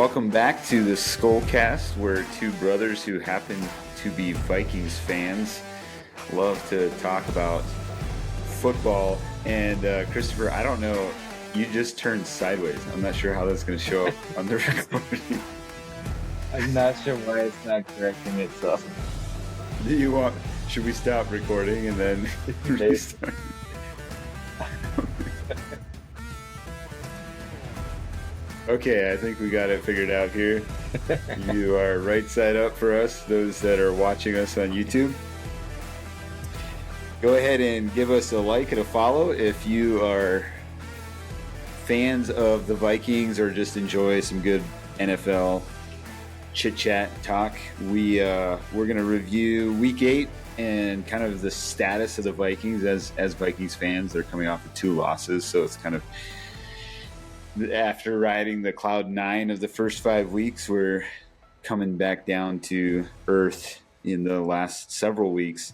welcome back to the Skullcast, where two brothers who happen to be Vikings fans love to talk about football. And Christopher, I don't know, you just turned sideways. I'm not sure how that's going to show up on the recording. I'm not sure why it's not correcting itself. Should we stop recording and then restart? Okay, I think we got it figured out here. You are right side up for us, those that are watching us on YouTube. Go ahead and give us a like and a follow if you are fans of the Vikings or just enjoy some good NFL chit-chat talk. We're going to review Week 8 and kind of the status of the Vikings as Vikings fans. They're coming off of 2 losses, so it's kind of after riding the cloud 9 of the first 5 weeks, we're coming back down to earth in the last several weeks.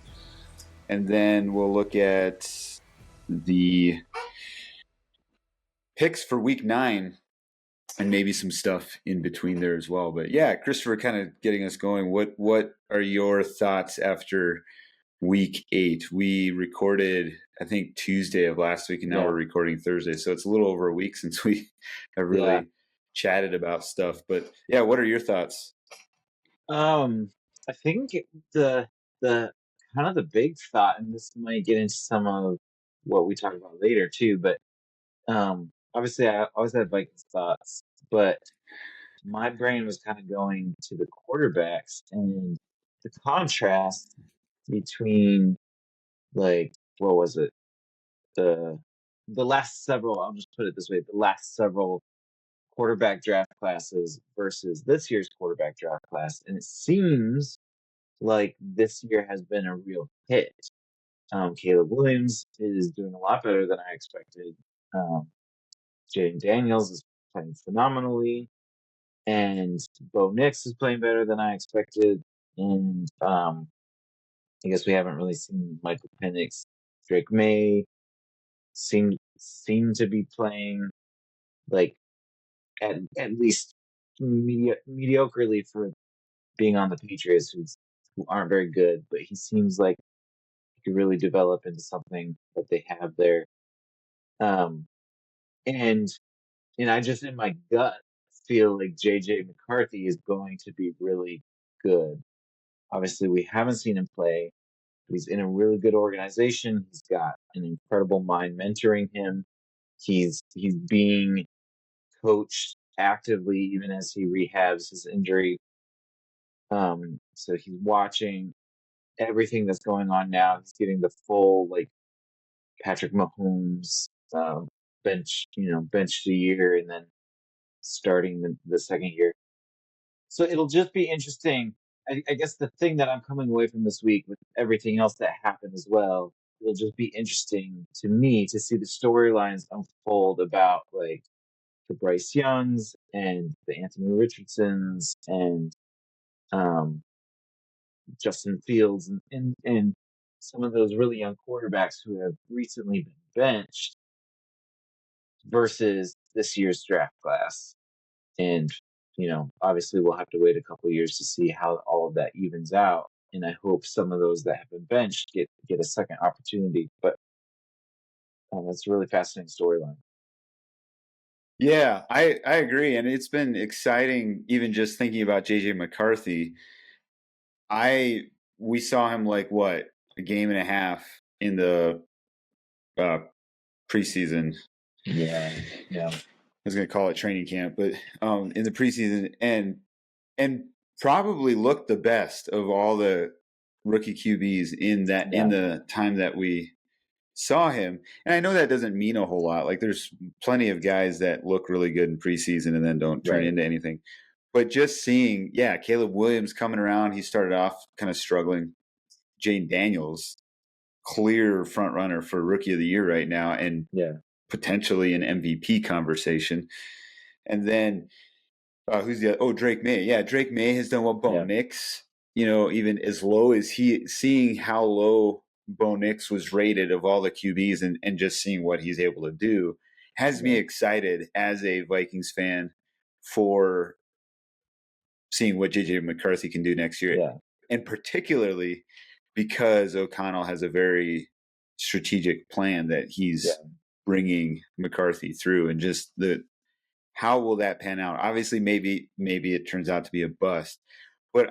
And then we'll look at the picks for week 9 and maybe some stuff in between there as well. But yeah, Christopher, kind of getting us going. What are your thoughts after week 8? We recorded, I think, Tuesday of last week, and now we're recording Thursday. So it's a little over a week since we have really chatted about stuff. But yeah, what are your thoughts? I think the kind of the big thought, and this might get into some of what we talk about later too, but obviously I always had Vikings thoughts, but my brain was kind of going to the quarterbacks and the contrast between, like, what was it? The last several, I'll just put it this way, the last several quarterback draft classes versus this year's quarterback draft class. And it seems like this year has been a real hit. Caleb Williams is doing a lot better than I expected. Jaden Daniels is playing phenomenally. And Bo Nix is playing better than I expected. And I guess we haven't really seen Michael Penix. Drake May seem to be playing like at least mediocrely for being on the Patriots, who aren't very good, but he seems like he could really develop into something that they have there. And I just, in my gut, feel like JJ McCarthy is going to be really good. Obviously, we haven't seen him play. He's in a really good organization. He's got an incredible mind mentoring him. He's being coached actively even as he rehabs his injury. So he's watching everything that's going on now. He's getting the full, like, Patrick Mahomes bench the year and then starting the second year. So it'll just be interesting. I guess the thing that I'm coming away from this week with everything else that happened as well, it'll just be interesting to me to see the storylines unfold about, like, the Bryce Youngs and the Anthony Richardsons and Justin Fields and some of those really young quarterbacks who have recently been benched versus this year's draft class. And, obviously we'll have to wait a couple of years to see how all of that evens out. And I hope some of those that have been benched get a second opportunity. But that's a really fascinating storyline. Yeah, I agree. And it's been exciting even just thinking about JJ McCarthy. We saw him like a game and a half in the preseason. Yeah. I was going to call it training camp, but in the preseason and probably looked the best of all the rookie QBs in the time that we saw him. And I know that doesn't mean a whole lot. Like, there's plenty of guys that look really good in preseason and then don't turn into anything. But just seeing, Caleb Williams coming around, he started off kind of struggling. Jaden Daniels, clear front runner for Rookie of the Year right now, and potentially an MVP conversation. And then who's the other? Oh, Drake May. Yeah, Drake May has done well. Bo Nix, even as low as seeing how low Bo Nix was rated of all the QBs and just seeing what he's able to do has me excited as a Vikings fan for seeing what JJ McCarthy can do next year, Yeah. and particularly because O'Connell has a very strategic plan that he's bringing McCarthy through, and just how will that pan out? Obviously, maybe it turns out to be a bust, but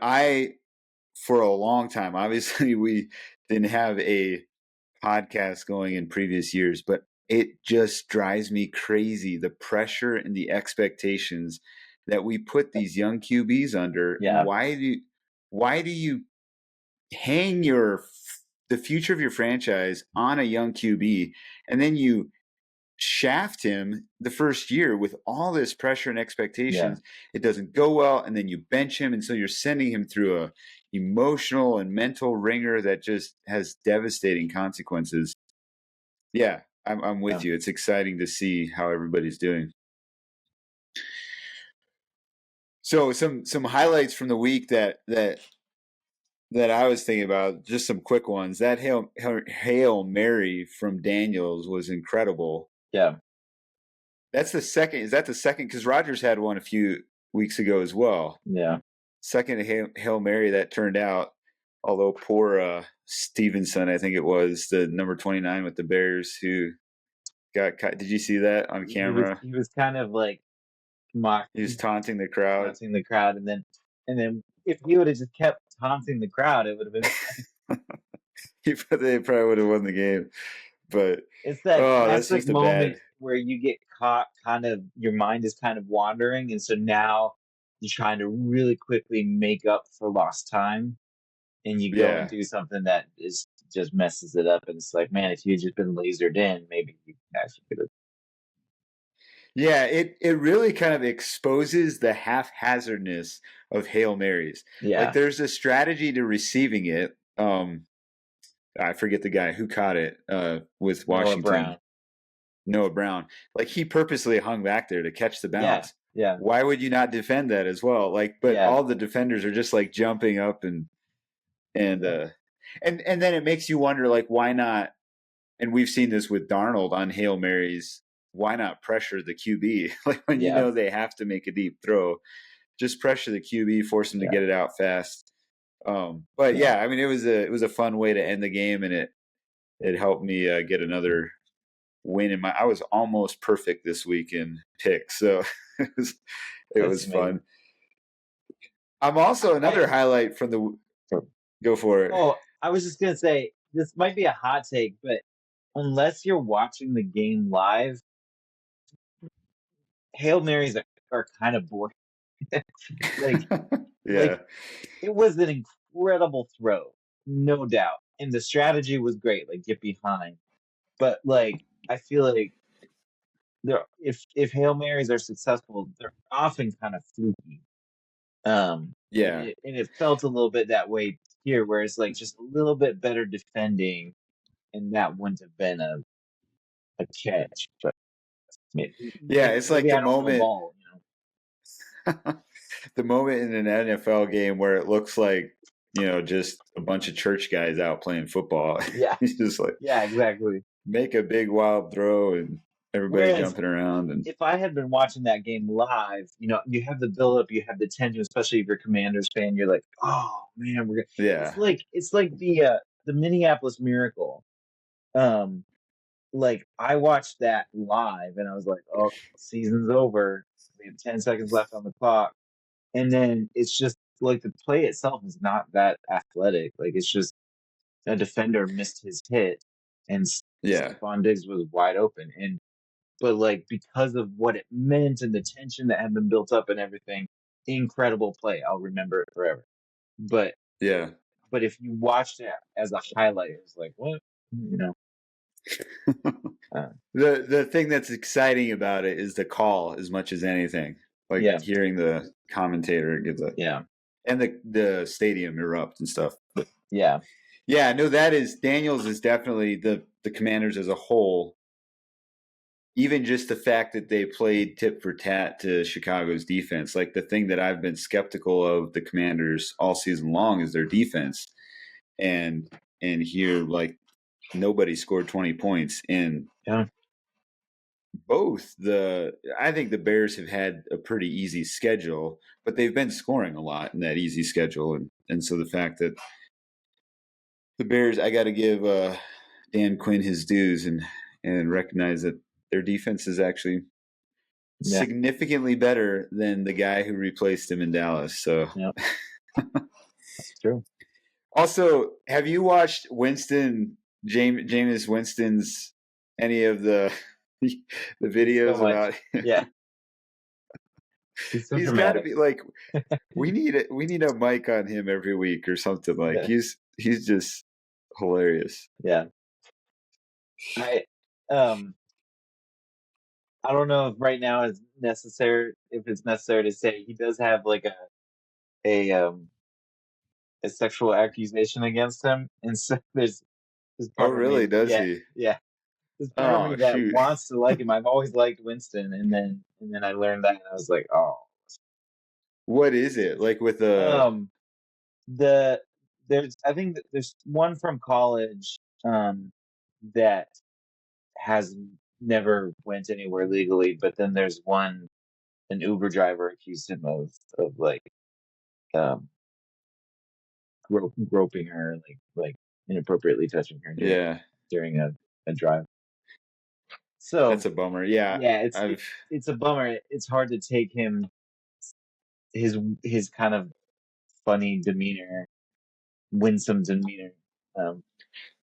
for a long time, obviously we didn't have a podcast going in previous years, but it just drives me crazy, the pressure and the expectations that we put these young QBs under. Yeah. And why do you hang the future of your franchise on a young QB, and then you shaft him the first year with all this pressure and expectations? It doesn't go well, and then you bench him, and so you're sending him through a emotional and mental ringer that just has devastating consequences. Yeah, I'm with you. It's exciting to see how everybody's doing. So some highlights from the week that I was thinking about, just some quick ones. That Hail Mary from Daniels was incredible. Yeah. That's the second. Is that the second? Because Rodgers had one a few weeks ago as well. Yeah. Second Hail Mary that turned out. Although poor Stevenson, I think it was, the number 29 with the Bears, who got caught. Did you see that on camera? He was kind of like He was taunting the crowd. And then if he would have just kept taunting the crowd, it would have been fine. They probably would have won the game. But it's that that's classic just a moment bad. where you get caught, kind of your mind is kind of wandering, and so now you're trying to really quickly make up for lost time, and you go and do something that is just messes it up. And it's like, man, if you had just been lasered in, maybe you actually could have. Yeah, it really kind of exposes the haphazardness of Hail Marys. Yeah. Like, there's a strategy to receiving it. I forget the guy who caught it with Washington. Noah Brown. Like, he purposely hung back there to catch the bounce. Yeah. Why would you not defend that as well? Like, but all the defenders are just like jumping up and then it makes you wonder, like, why not? And we've seen this with Darnold on Hail Marys. Why not pressure the QB? Like, when you know they have to make a deep throw, just pressure the QB, force him to get it out fast. But I mean, it was a fun way to end the game, and it helped me get another win in I was almost perfect this week in picks, so it was fun. I'm also another highlight from the. Go for it. Oh, I was just gonna say, this might be a hot take, but unless you're watching the game live, Hail Marys are kind of boring. like it was an incredible throw, no doubt, and the strategy was great, like get behind. But like, I feel like if Hail Marys are successful, they're often kind of fluky. And it felt a little bit that way here, where it's like just a little bit better defending, and that wouldn't have been a catch. But it's like the moment. Ball, the moment in an NFL game where it looks like, just a bunch of church guys out playing football. Yeah. It's just like, exactly. Make a big wild throw and everybody jumping around. And if I had been watching that game live, you have the buildup, you have the tension, especially if you're a Commanders fan. You're like, oh man, we're gonna. It's like the Minneapolis Miracle. Like, I watched that live and I was like, oh, season's over. We have 10 seconds left on the clock. And then it's just like the play itself is not that athletic. Like, it's just a defender missed his hit and Stephon Diggs was wide open. But like, because of what it meant and the tension that had been built up and everything, incredible play. I'll remember it forever. But if you watched it as a highlight, it's like, what? The thing that's exciting about it is the call as much as anything. Like, hearing the commentator give and the stadium erupt and stuff. But no, Daniels is definitely the Commanders as a whole. Even just the fact that they played tit for tat to Chicago's defense, like, the thing that I've been skeptical of the Commanders all season long is their defense, and here, like, nobody scored 20 points, and I think the Bears have had a pretty easy schedule, but they've been scoring a lot in that easy schedule, and so the fact that the Bears, I got to give Dan Quinn his dues and recognize that their defense is actually Yeah, significantly better than the guy who replaced him in Dallas. So, yeah, that's true. also, have you watched Jameis Winston's any of the the It's so videos much. about him? Yeah, he's so He's got to dramatic. be like we need a mic on him every week or something. Like Yeah, he's just hilarious. yeah. I um I don't know if right now is necessary if it's necessary to say he does have like a um a sexual accusation against him, and so there's Oh, part of really? me, Does yeah, he? yeah. There's part of me Oh, that shoot. wants to like him. I've always liked Winston, and then I learned that, and I was like, oh, What is it like with um, the there's I think that there's one from college, that has never went anywhere legally, but then there's one an Uber driver accused him of like um groping her, like inappropriately touching her yeah, during a drive. that's So a bummer. Yeah, yeah, I've it's a bummer. It's hard to take him his kind of funny demeanor, winsome demeanor, um,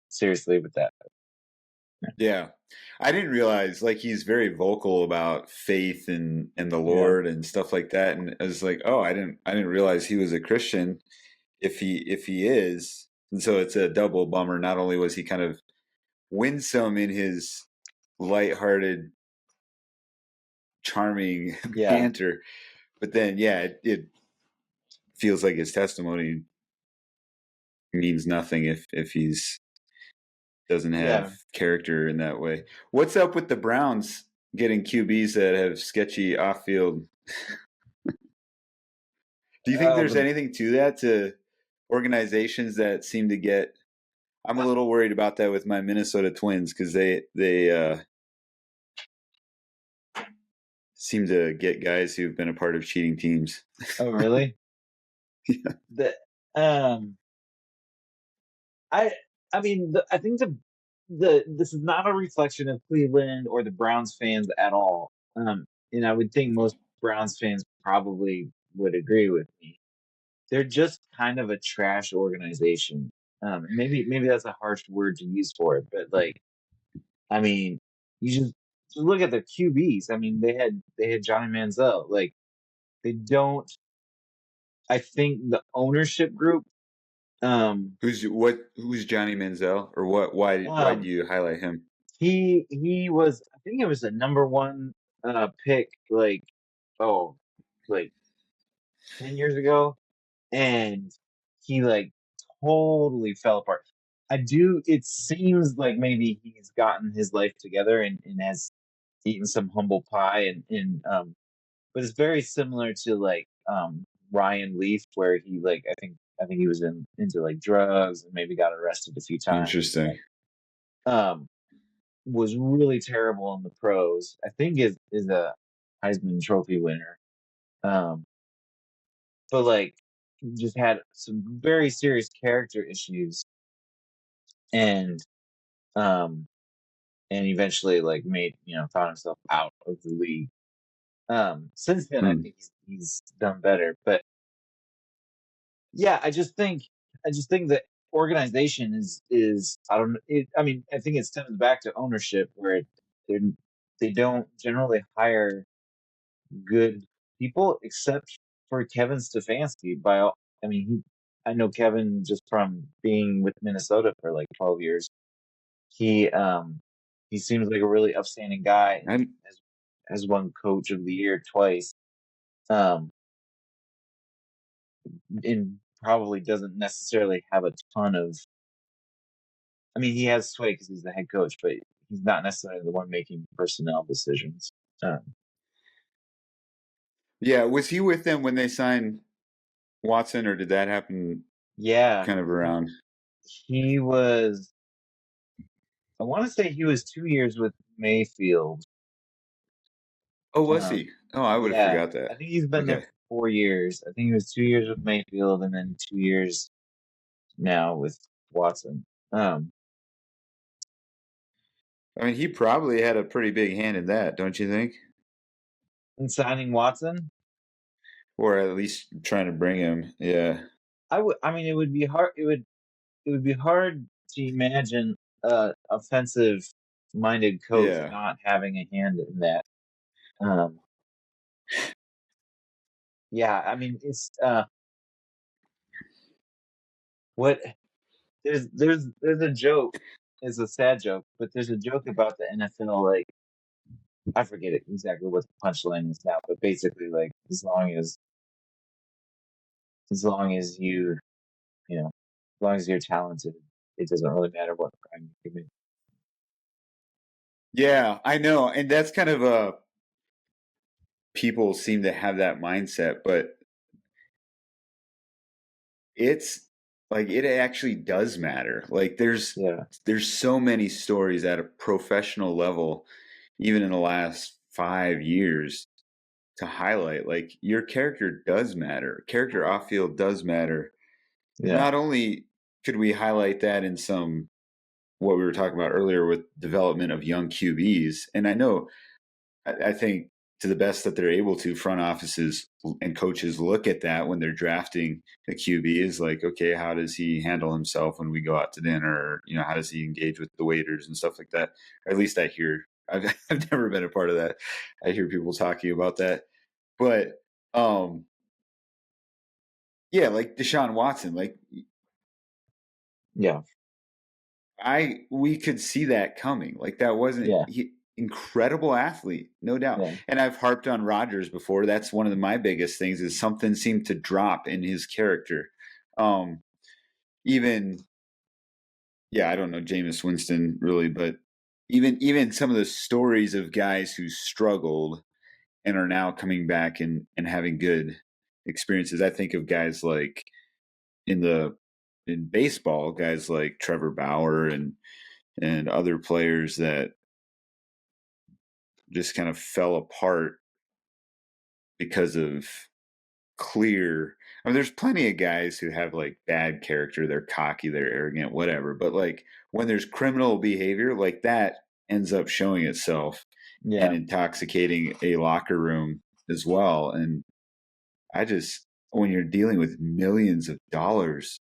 seriously with that. yeah. I didn't realize like he's very vocal about faith and the Yeah, Lord and stuff like that. And I was like, oh, I didn't realize he was a Christian. If he is, and so it's a double bummer. Not only was he kind of winsome in his lighthearted, charming yeah, banter, but then yeah, it feels like his testimony means nothing if he's doesn't have yeah. character in that way. What's up with the Browns getting QBs that have sketchy off field? Do you think there's The anything to that, to organizations that seem to get? I'm a little worried about that with my Minnesota Twins because they seem to get guys who've been a part of cheating teams. Oh, really? The um, I I mean, I think the this is not a reflection of Cleveland or the Browns fans at all. And I would think most Browns fans probably would agree with me. They're just kind of a trash organization. Maybe that's a harsh word to use for it, but like, I mean, you just look at their QBs. I mean, they had Johnny Manziel. Like, they don't. I think the ownership group. Um, Who's Johnny Manziel, or what? Why do um, you highlight him? he was. I think it was the number one pick. Like, oh, like 10 years ago, and he like totally fell apart. I do. It seems like maybe he's gotten his life together and has eaten some humble pie, and but it's very similar to like Ryan Leaf, where he like I think he was into like drugs and maybe got arrested a few times. Interesting. Um, was really terrible in the pros. I think is a Heisman Trophy winner. Um, but like just had some very serious character issues, and um and eventually like made found himself out of the league. Since then I Hmm. think he's done better. But yeah, I just think that organization is I don't it, I mean I think it stems back to ownership where they're they don't generally hire good people except for Kevin Stefanski. I mean, I know Kevin just from being with Minnesota for like 12 years. He um he seems like a really upstanding guy and I has won Coach of the Year twice. Um, and probably doesn't necessarily have a ton of. I mean, he has sway because he's the head coach, but he's not necessarily the one making personnel decisions. Um, Yeah, was he with them when they signed Watson, or did that happen yeah, kind of around? he was. I want to say he was 2 years with Mayfield, Oh, was Um, he? Oh, I would have yeah, forgot that. I think he's been there Okay. for 4 years. I think it was 2 years with Mayfield and then 2 years now with Watson. Um, I mean, he probably had a pretty big hand in that, don't you think? and signing Watson, Or at least trying to bring him. Yeah. I would. I mean, it would be hard. It would be hard to imagine a offensive minded coach Yeah. not having a hand in that. Um, yeah, I mean, what there's a joke. It's a sad joke, but there's a joke about the NFL. Like I forget it exactly what the punchline is now, but basically, like as long as as long as you're talented, it doesn't really matter what crime you commit. Yeah, I know. And that's kind of people seem to have that mindset, but it's like it actually does matter. Like Yeah, there's so many stories at a professional level, even in the last 5 years, to highlight like your character does matter. Character off field does matter. yeah, Not only could we highlight that in some what we were talking about earlier with development of young QBs, and I know I think to the best that they're able to, front offices and coaches look at that when they're drafting a QB is like, okay, how does he handle himself when we go out to dinner? You know, how does he engage with the waiters and stuff like that? Or at least I hear. I've never been a part of that. I hear people talking about that, but yeah, like Deshaun Watson, like yeah, we could see that coming. Like that wasn't yeah, incredible athlete, no doubt. yeah, And I've harped on Rodgers before. That's one of my biggest things is something seemed to drop in his character. Um, even yeah, I don't know Jameis Winston really, but even some of the stories of guys who struggled and are now coming back and having good experiences. I think of guys like in the in baseball, guys like Trevor Bauer and other players that just kind of fell apart because of clear. I mean, there's plenty of guys who have like bad character. They're cocky, they're arrogant, whatever. But like when there's criminal behavior, like that ends up showing itself and yeah, intoxicating a locker room as well. And I just, when you're dealing with millions of dollars,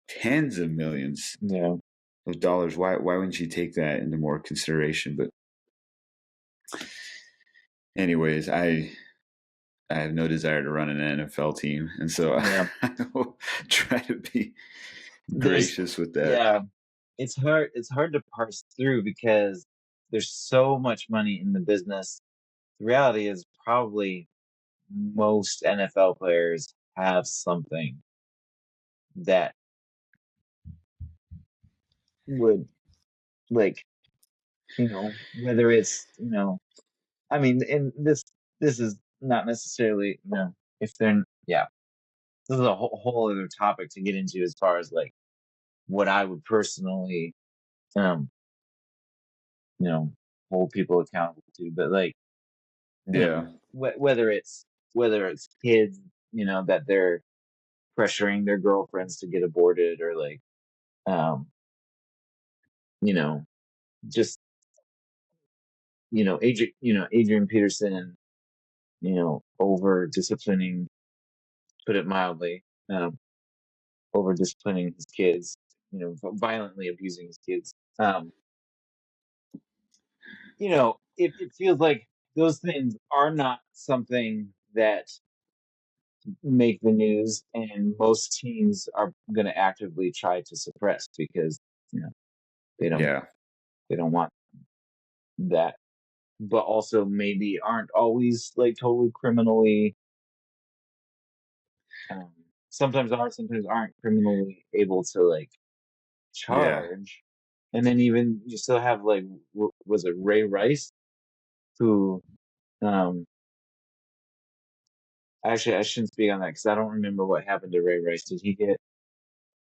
tens of millions yeah, of dollars, why wouldn't you take that into more consideration? But anyways, I have no desire to run an NFL team, and so yeah. I will try to be There's gracious with that. yeah, it's hard. It's hard to parse through because there's so much money in the business. The reality is probably most NFL players have something that would like whether it's I mean, and this is not necessarily if they're yeah this is a whole other topic to get into as far as like what I would personally um you know hold people accountable to, but like Yeah, whether it's kids that they're pressuring their girlfriends to get aborted or like um you know just Adrian Peterson over disciplining, put it mildly, over disciplining his kids, violently abusing his kids. It feels like those things are not something that make the news, and most teams are going to actively try to suppress because you know they don't yeah, they don't want that, but also maybe aren't always like totally criminally. Um, Sometimes are, sometimes aren't criminally able to like yeah. charge. And then even you still have like was it Ray Rice who um actually I shouldn't speak on that because I don't remember what happened to Ray Rice. Did he get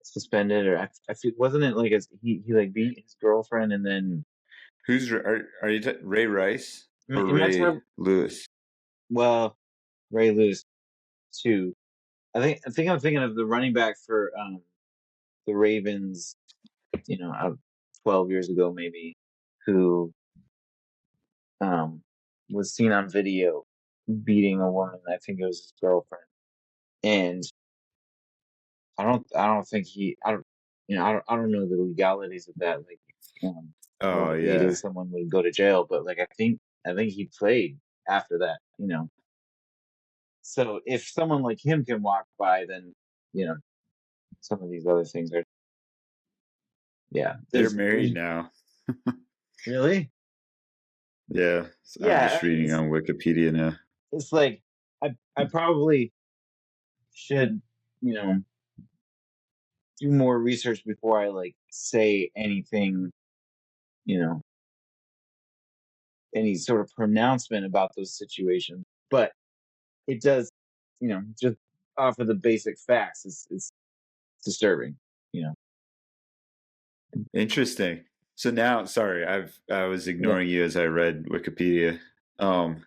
suspended or I feel wasn't it like he like beat his girlfriend and then Who's are you Ray Rice? or In my Ray time, Lewis? well, Ray Lewis too. I think I'm thinking of the running back for the Ravens, 12 years ago maybe, who um was seen on video beating a woman. I think it was his girlfriend, and I don't think I don't know the legalities of that, like Oh what yeah, legally someone would go to jail, but like I think he played after that. So if someone like him can walk by, then you know some of these other things are, yeah. they're There's married now. really, Yeah, I'm yeah. just reading on Wikipedia now. It's like I probably should you know do more research before I like say anything, you know, any sort of pronouncement about those situations. But it does, just off of the basic facts, it's disturbing. You know. Interesting. So now, sorry, I was Yeah. ignoring you as I read Wikipedia. Um,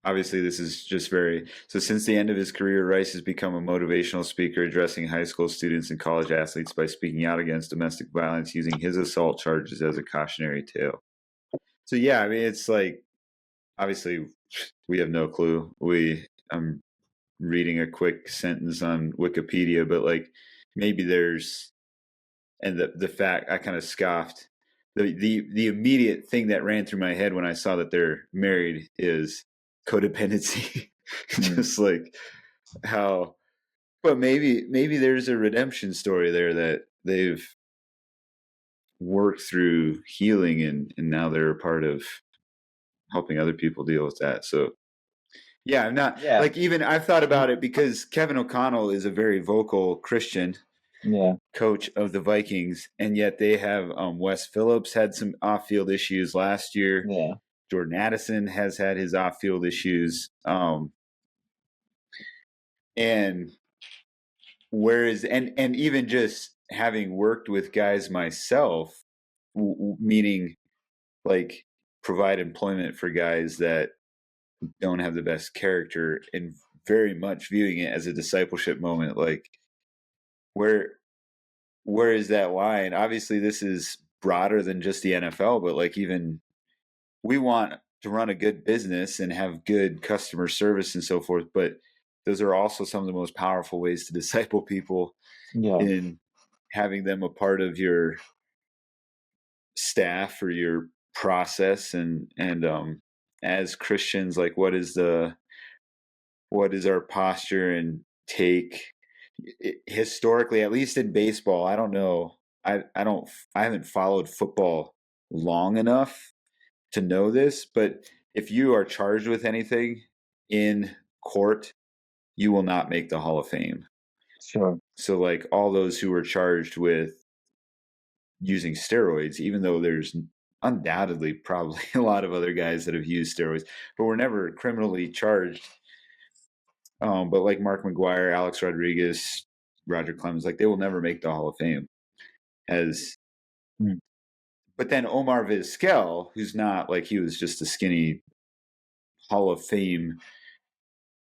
Obviously, this is just very so. Since the end of his career, Rice has become a motivational speaker, addressing high school students and college athletes by speaking out against domestic violence, using his assault charges as a cautionary tale. So yeah, I mean, it's like obviously we have no clue. I'm reading a quick sentence on Wikipedia, but like maybe there's and the fact I kind of scoffed. The immediate thing that ran through my head when I saw that they're married is codependency. Mm. Just like how but maybe there's a redemption story there that they've worked through healing and now they're a part of helping other people deal with that. So yeah, I'm not Yeah. like even I've thought And about it because Kevin O'Connell is a very vocal Christian yeah. coach of the Vikings, and yet they have Wes Phillips had some off-field issues last year. Yeah. Jordan Addison has had his off-field issues, and whereas and even just having worked with guys myself, meaning like provide employment for guys that don't have the best character, and very much viewing it as a discipleship moment, like where where is that line? Obviously, this is broader than just the NFL, but like even we want to run a good business and have good customer service and so forth. But those are also some of the most powerful ways to disciple people Yeah. in having them a part of your staff or your process and as Christians, like what is our posture and take historically, at least in baseball. I don't know. I don't I haven't followed football long enough to know this, but if you are charged with anything in court, you will not make the Hall of Fame. Sure. So like all those who were charged with using steroids, even though there's undoubtedly probably a lot of other guys that have used steroids, but were never criminally charged. But like Mark McGuire, Alex Rodriguez, Roger Clemens, like they will never make the Hall of Fame. As Mm. but then Omar Vizquel, who's not like he was just a skinny Hall of Fame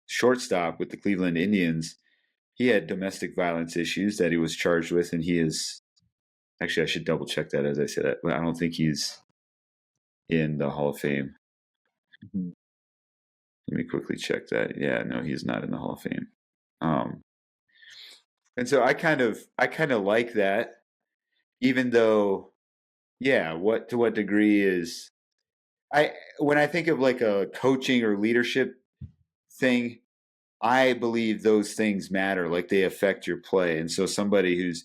shortstop with the Cleveland Indians. He had domestic violence issues that he was charged with, and he is actually I should double check that as I say that, but I don't think he's in the Hall of Fame. Mhm. Let me quickly check that. Yeah, no, he's not in the Hall of Fame. Um, and so I kind of like that, even though, yeah, what to what degree is I when I think of like a coaching or leadership thing, I believe those things matter, like they affect your play. And so somebody who's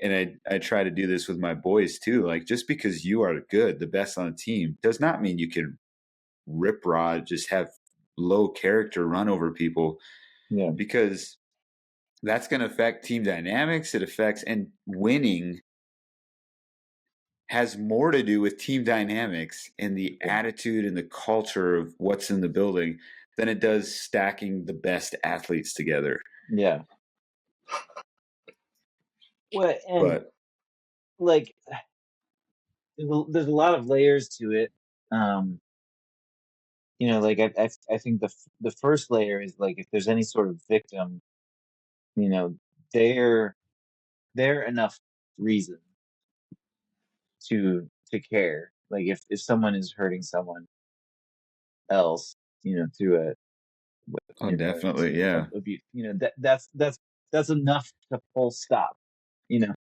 and I try to do this with my boys too, like just because you are good, the best on the team, does not mean you can rip rod, just have low character run over people Yeah. because that's going to affect team dynamics. It affects and winning has more to do with team dynamics and the Yeah. attitude and the culture of what's in the building than it does stacking the best athletes together. Yeah. Well, and But like there's a lot of layers to it. Like I think the first layer is like if there's any sort of victim, you know, they're they're enough reason to care. Like if someone is hurting someone else, through Oh, whether it's definitely. Yeah. abuse, that's enough to full stop. You know,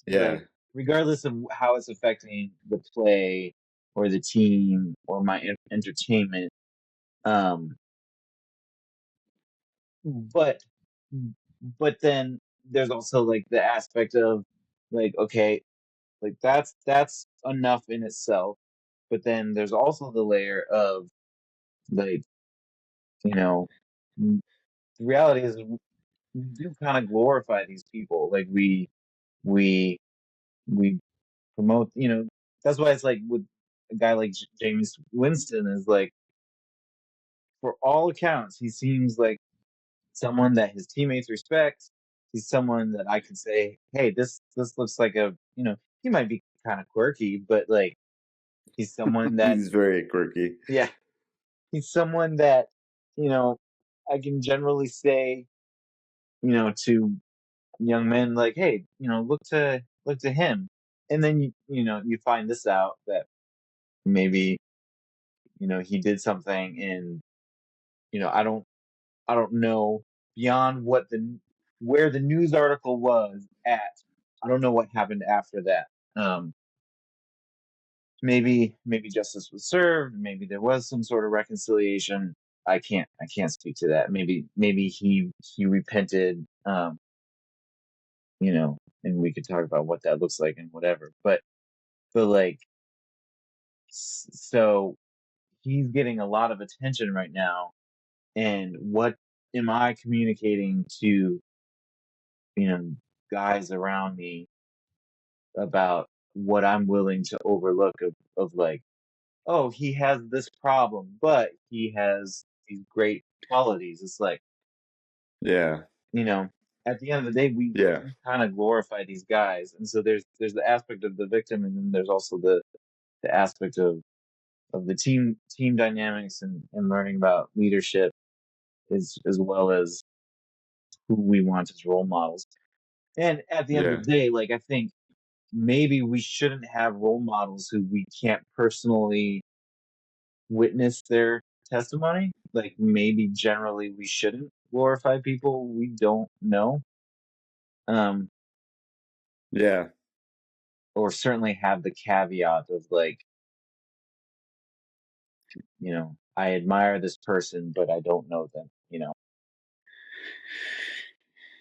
Yeah. like regardless of how it's affecting the play or the team or my entertainment. Um, but but then there's also like the aspect of like, okay, like that's enough in itself. But then there's also the layer of like, you know, the reality is we do kind of glorify these people. Like we we promote, that's why it's like with a guy like James Winston is like, for all accounts, he seems like someone that his teammates respect. He's someone that I can say, hey, this looks like he might be kind of quirky, but like he's someone that, He's very quirky. yeah, he's someone that, you know, I can generally say, to young men like, hey, look to him. And then you find this out that maybe, he did something and, I don't know beyond where the news article was at. I don't know what happened after that. Um, maybe justice was served. Maybe there was some sort of reconciliation. I can't speak to that. Maybe he repented. You know, and we could talk about what that looks like and whatever. But like, so he's getting a lot of attention right now. And what am I communicating to, you know, guys around me about what I'm willing to overlook of like, oh, he has this problem, but he has these great qualities. It's like, Yeah. you know, at the end of the day, we Yeah. kind of glorify these guys. And so there's the aspect of the victim, and then there's also the aspect of the team dynamics and learning about leadership as well as who we want as role models. And at the end of Yeah. the day, like I think maybe we shouldn't have role models who we can't personally witness their testimony. Like maybe generally we shouldn't glorify people we don't know. Um, Yeah. or certainly have the caveat of like, I admire this person, but I don't know them.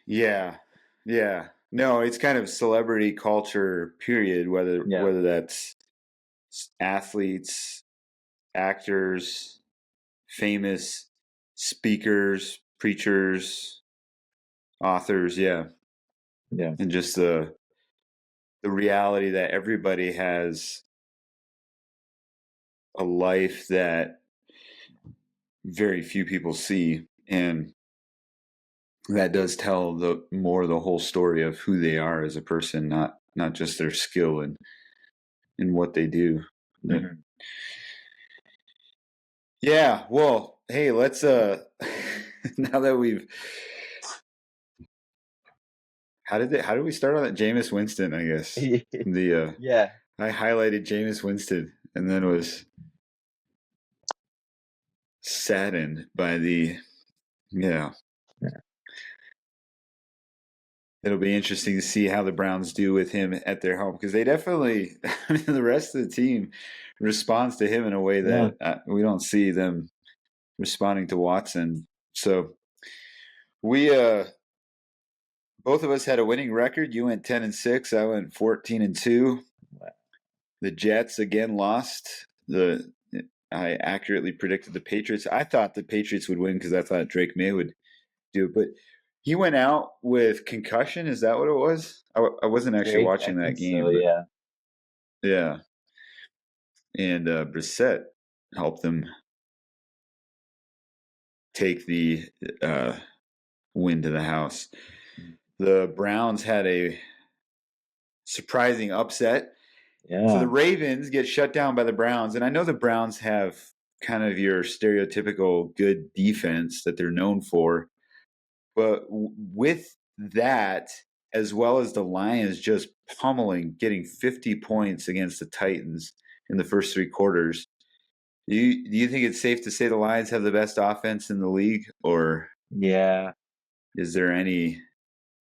Yeah. Yeah. No, it's kind of celebrity culture, period, whether Yeah. whether that's athletes, actors, famous speakers, preachers, authors, yeah. Yeah. And just the reality that everybody has a life that very few people see, and that does tell the whole story of who they are as a person, not just their skill and in what they do. Hmm. Yeah, well, hey, let's now that we've how did we start on that? Jameis Winston, I guess. The Yeah. I highlighted Jameis Winston and then was saddened by the yeah. It'll be interesting to see how the Browns do with him at their home because they definitely, I mean, the rest of the team responds to him in a way Yeah. that we don't see them responding to Watson. So we both of us had a winning record. You went 10-6. I went 14-2. The Jets again lost. I accurately predicted the Patriots. I thought the Patriots would win because I thought Drake May would do it, but he went out with concussion. Is that what it was? I wasn't actually Drake, I watching that think so. game, but Yeah. yeah. And Brissett helped them take the uh, win to the house. The Browns had a surprising upset So the Yeah. Ravens get shut down by the Browns, and I know the Browns have kind of your stereotypical good defense that they're known for, but with that, as well as the Lions just pummeling, getting 50 points against the Titans in the first three quarters, do you think it's safe to say the Lions have the best offense in the league, or Yeah. is there any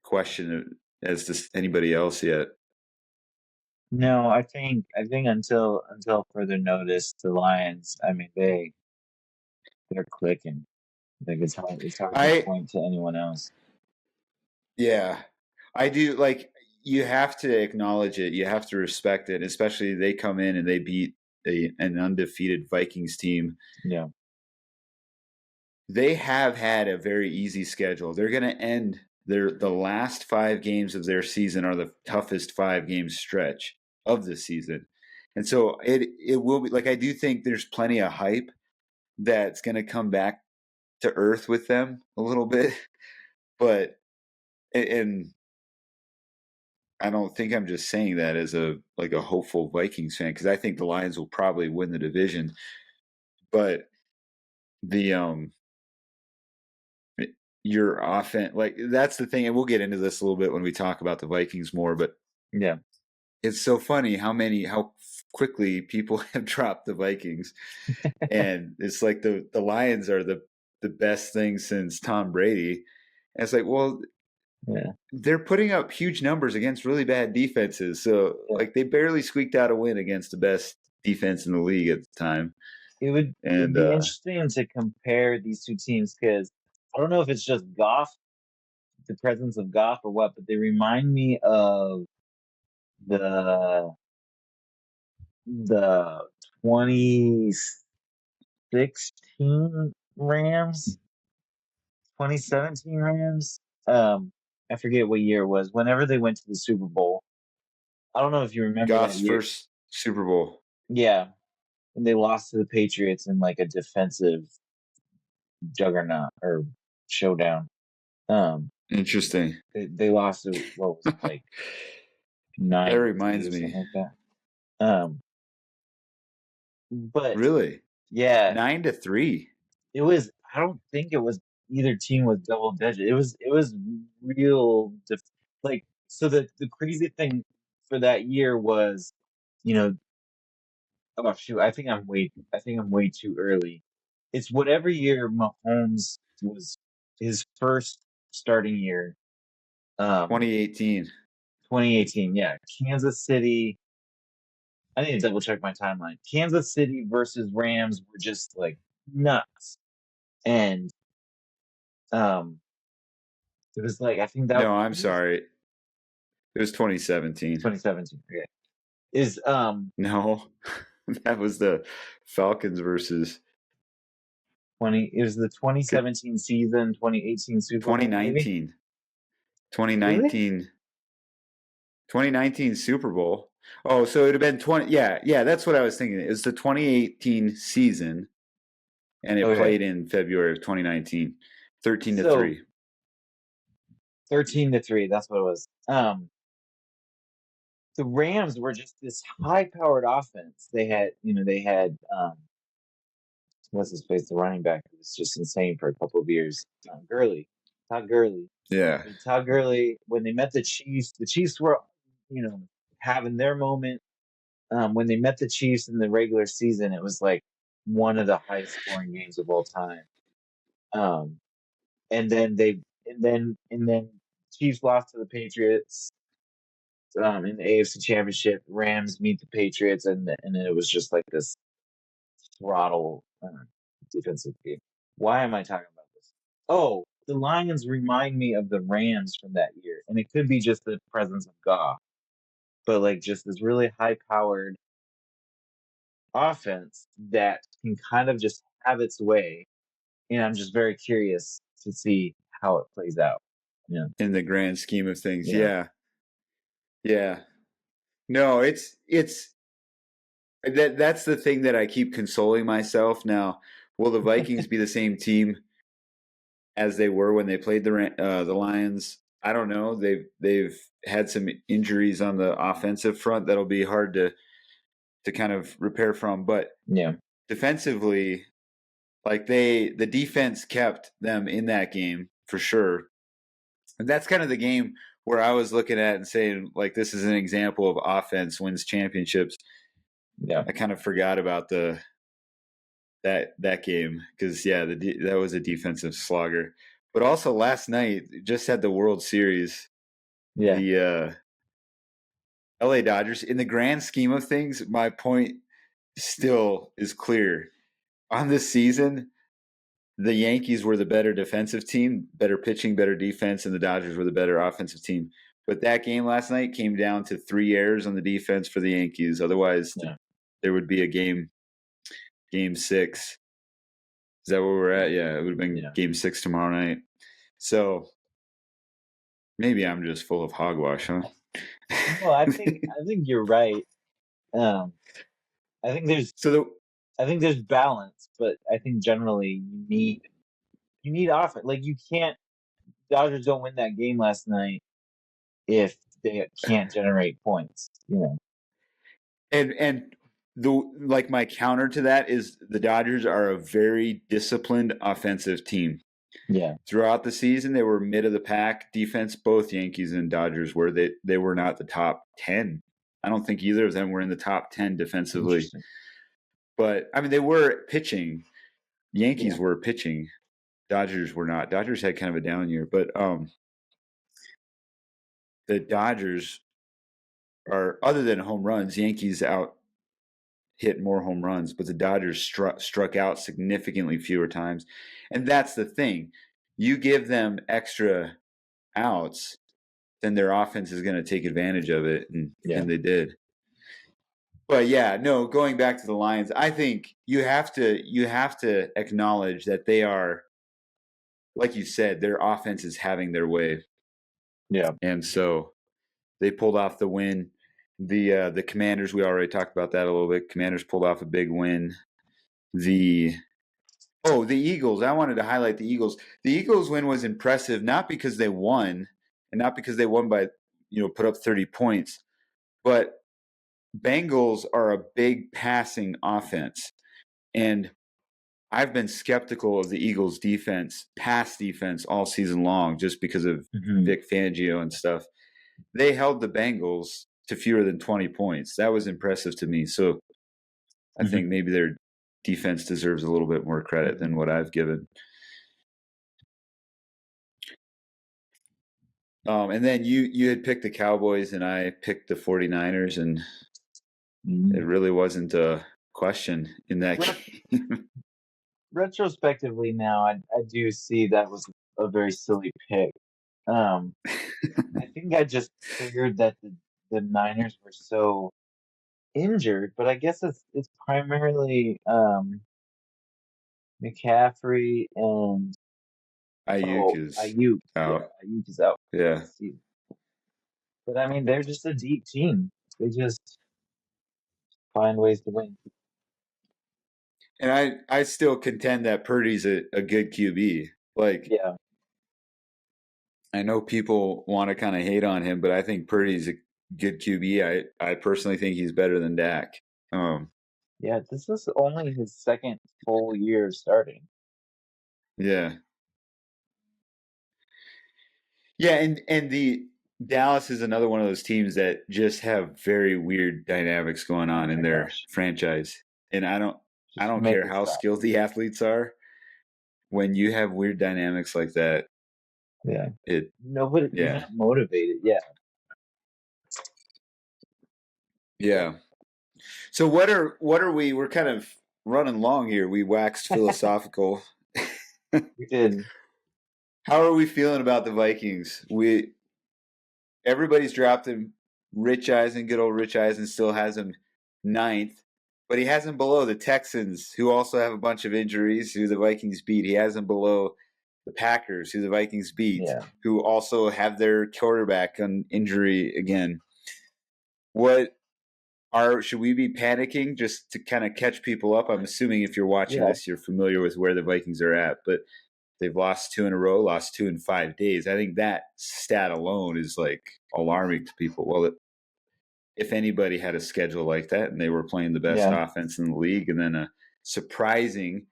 question as to anybody else yet? No, I think until further notice, the Lions, I mean, they're clicking. Like it's hard to I point to anyone else. Yeah, I do. Like, you have to acknowledge it. You have to respect it, especially they come in and they beat an undefeated Vikings team. Yeah. They have had a very easy schedule. They're going to end the last 5 games of their season are the toughest 5 game stretch of the season. And so it will be like, I do think there's plenty of hype that's going to come back to earth with them a little bit, but and I don't think I'm just saying that as a hopeful Vikings fan, because I think the Lions will probably win the division. But the your offense, like, that's the thing, and we'll get into this a little bit when we talk about the Vikings more. But Yeah. it's so funny how quickly people have dropped the Vikings, and it's like the Lions are the best thing since Tom Brady. And it's like, well, Yeah. they're putting up huge numbers against really bad defenses. So, Yeah. like, they barely squeaked out a win against the best defense in the league at the time. It would And be interesting to compare these two teams because I don't know if it's just Goff, the presence of Goff or what, but they remind me of the the 2016 Rams, 2017 Rams. I forget what year it was. Whenever they went to the Super Bowl, I don't know if you remember that Goff's year. first Super Bowl. Yeah, and they lost to the Patriots in like a defensive juggernaut or showdown. Um, Interesting. they lost to what was it, like That 9-3 reminds or me. something like that. But Really? yeah, 9-3. it was. I don't think it was either team was double digit. It was real. Like so, the crazy thing for that year was, you know, oh shoot, I think I'm way too early. It's whatever year Mahomes was his first starting year. Um, 2018. 2018. Yeah, Kansas City. I need to double check my timeline. Kansas City versus Rams were just like nuts, and um, it was like I think that No, I'm it was sorry. It was 2017. 2017. Okay, is No, that was the Falcons versus 20. It was the 2017 season, 2018 Super Bowl, maybe. 2019. Really? 2019. 2019 Super Bowl. Oh, so it would have been 20. Yeah, yeah, that's what I was thinking. It was the 2018 season, and it Okay, played in February of 2019. 13 to so 3. 13-3. That's what it was. The Rams were just this high-powered offense. They had what's his face, the running back, who was just insane for a couple of years. Gurley, Todd Gurley. Yeah. And Todd Gurley, when they met the Chiefs were, having their moment. When they met the Chiefs in the regular season, it was like one of the highest scoring games of all time. Um, and then they, and then Chiefs lost to the Patriots in the AFC Championship. Rams meet the Patriots, and it was just like this throttle defensive game. Why am I talking about this? Oh, the Lions remind me of the Rams from that year, and it could be just the presence of Goff, but like just this really high powered offense that can kind of just have its way. And I'm just very curious to see how it plays out. Yeah, In the grand scheme of things. yeah, Yeah. Yeah. No, it's that's the thing that I keep consoling myself now. Will the Vikings be the same team as they were when they played the Lions? I don't know. They've had some injuries on the offensive front that'll be hard to to kind of repair from. But Yeah. defensively, like the defense kept them in that game for sure. And that's kind of the game where I was looking at and saying, like, this is an example of offense wins championships. Yeah. I kind of forgot about that game because that was a defensive slogger. But also last night, just had the World Series, Yeah. the LA Dodgers. In the grand scheme of things, my point still is clear. On this season, the Yankees were the better defensive team, better pitching, better defense, and the Dodgers were the better offensive team. But that game last night came down to 3 errors on the defense for the Yankees. Otherwise, there would be a game 6. Is that where we're at? Yeah, it would have been game 6 tomorrow night. So maybe I'm just full of hogwash, huh? Well, I think you're right. I think there's balance, but I think generally you need offense. Like you can't Dodgers don't win that game last night if they can't generate points. And my counter to that is the Dodgers are a very disciplined offensive team. Yeah. Throughout the season, they were mid of the pack defense. Both Yankees and Dodgers were. They were not the top 10. I don't think either of them were in the top 10 defensively. But I mean, they were pitching. Yankees were pitching. Dodgers were not. Dodgers had kind of a down year, but the Dodgers are, other than home runs, Yankees out hit more home runs, but the Dodgers struck out significantly fewer times. And that's the thing. You give them extra outs, then their offense is going to take advantage of it, and they did. But going back to the Lions, I think you have to acknowledge that they are, like you said, their offense is having their way. Yeah. And so they pulled off the win. The Commanders, we already talked about that a little bit. Commanders pulled off a big win. The Eagles. I wanted to highlight the Eagles. The Eagles win was impressive, not because they won, and not because they won by, put up 30 points, but Bengals are a big passing offense. And I've been skeptical of the Eagles' pass defense all season long, just because of Vic Fangio and stuff. They held the Bengals to fewer than 20 points. That was impressive to me. So I think maybe their defense deserves a little bit more credit than what I've given. And then you had picked the Cowboys and I picked the 49ers, and it really wasn't a question in that game. Retrospectively now, I do see that was a very silly pick. I think I just figured that the Niners were so injured, but I guess it's primarily McCaffrey and Ayuk is Ayuk. out. Yeah, Ayuk is out. Yeah. But I mean, they're just a deep team. They just find ways to win. And I still contend that Purdy's a good QB. Like, I know people want to kind of hate on him, but I think Purdy's a good QB. I personally think he's better than Dak. Yeah, this is only his second full year starting. Yeah. Yeah, and the Dallas is another one of those teams that just have very weird dynamics going on in their franchise. And I don't care how skilled the athletes are. When you have weird dynamics like that, you're not motivated. Yeah. So what are we're kind of running long here. We waxed philosophical. We did. How are we feeling about the Vikings? Everybody's dropped him. Rich Eisen, good old Rich Eisen, still has him 9th, but he has him below the Texans, who also have a bunch of injuries, who the Vikings beat. He has him below the Packers, who the Vikings beat, who also have their quarterback on injury again. Should we be panicking just to kind of catch people up? I'm assuming if you're watching this, you're familiar with where the Vikings are at, but they've lost 2 in a row, lost 2 in 5 days. I think that stat alone is like alarming to people. Well, if anybody had a schedule like that, and they were playing the best Yeah. offense in the league, and then a surprising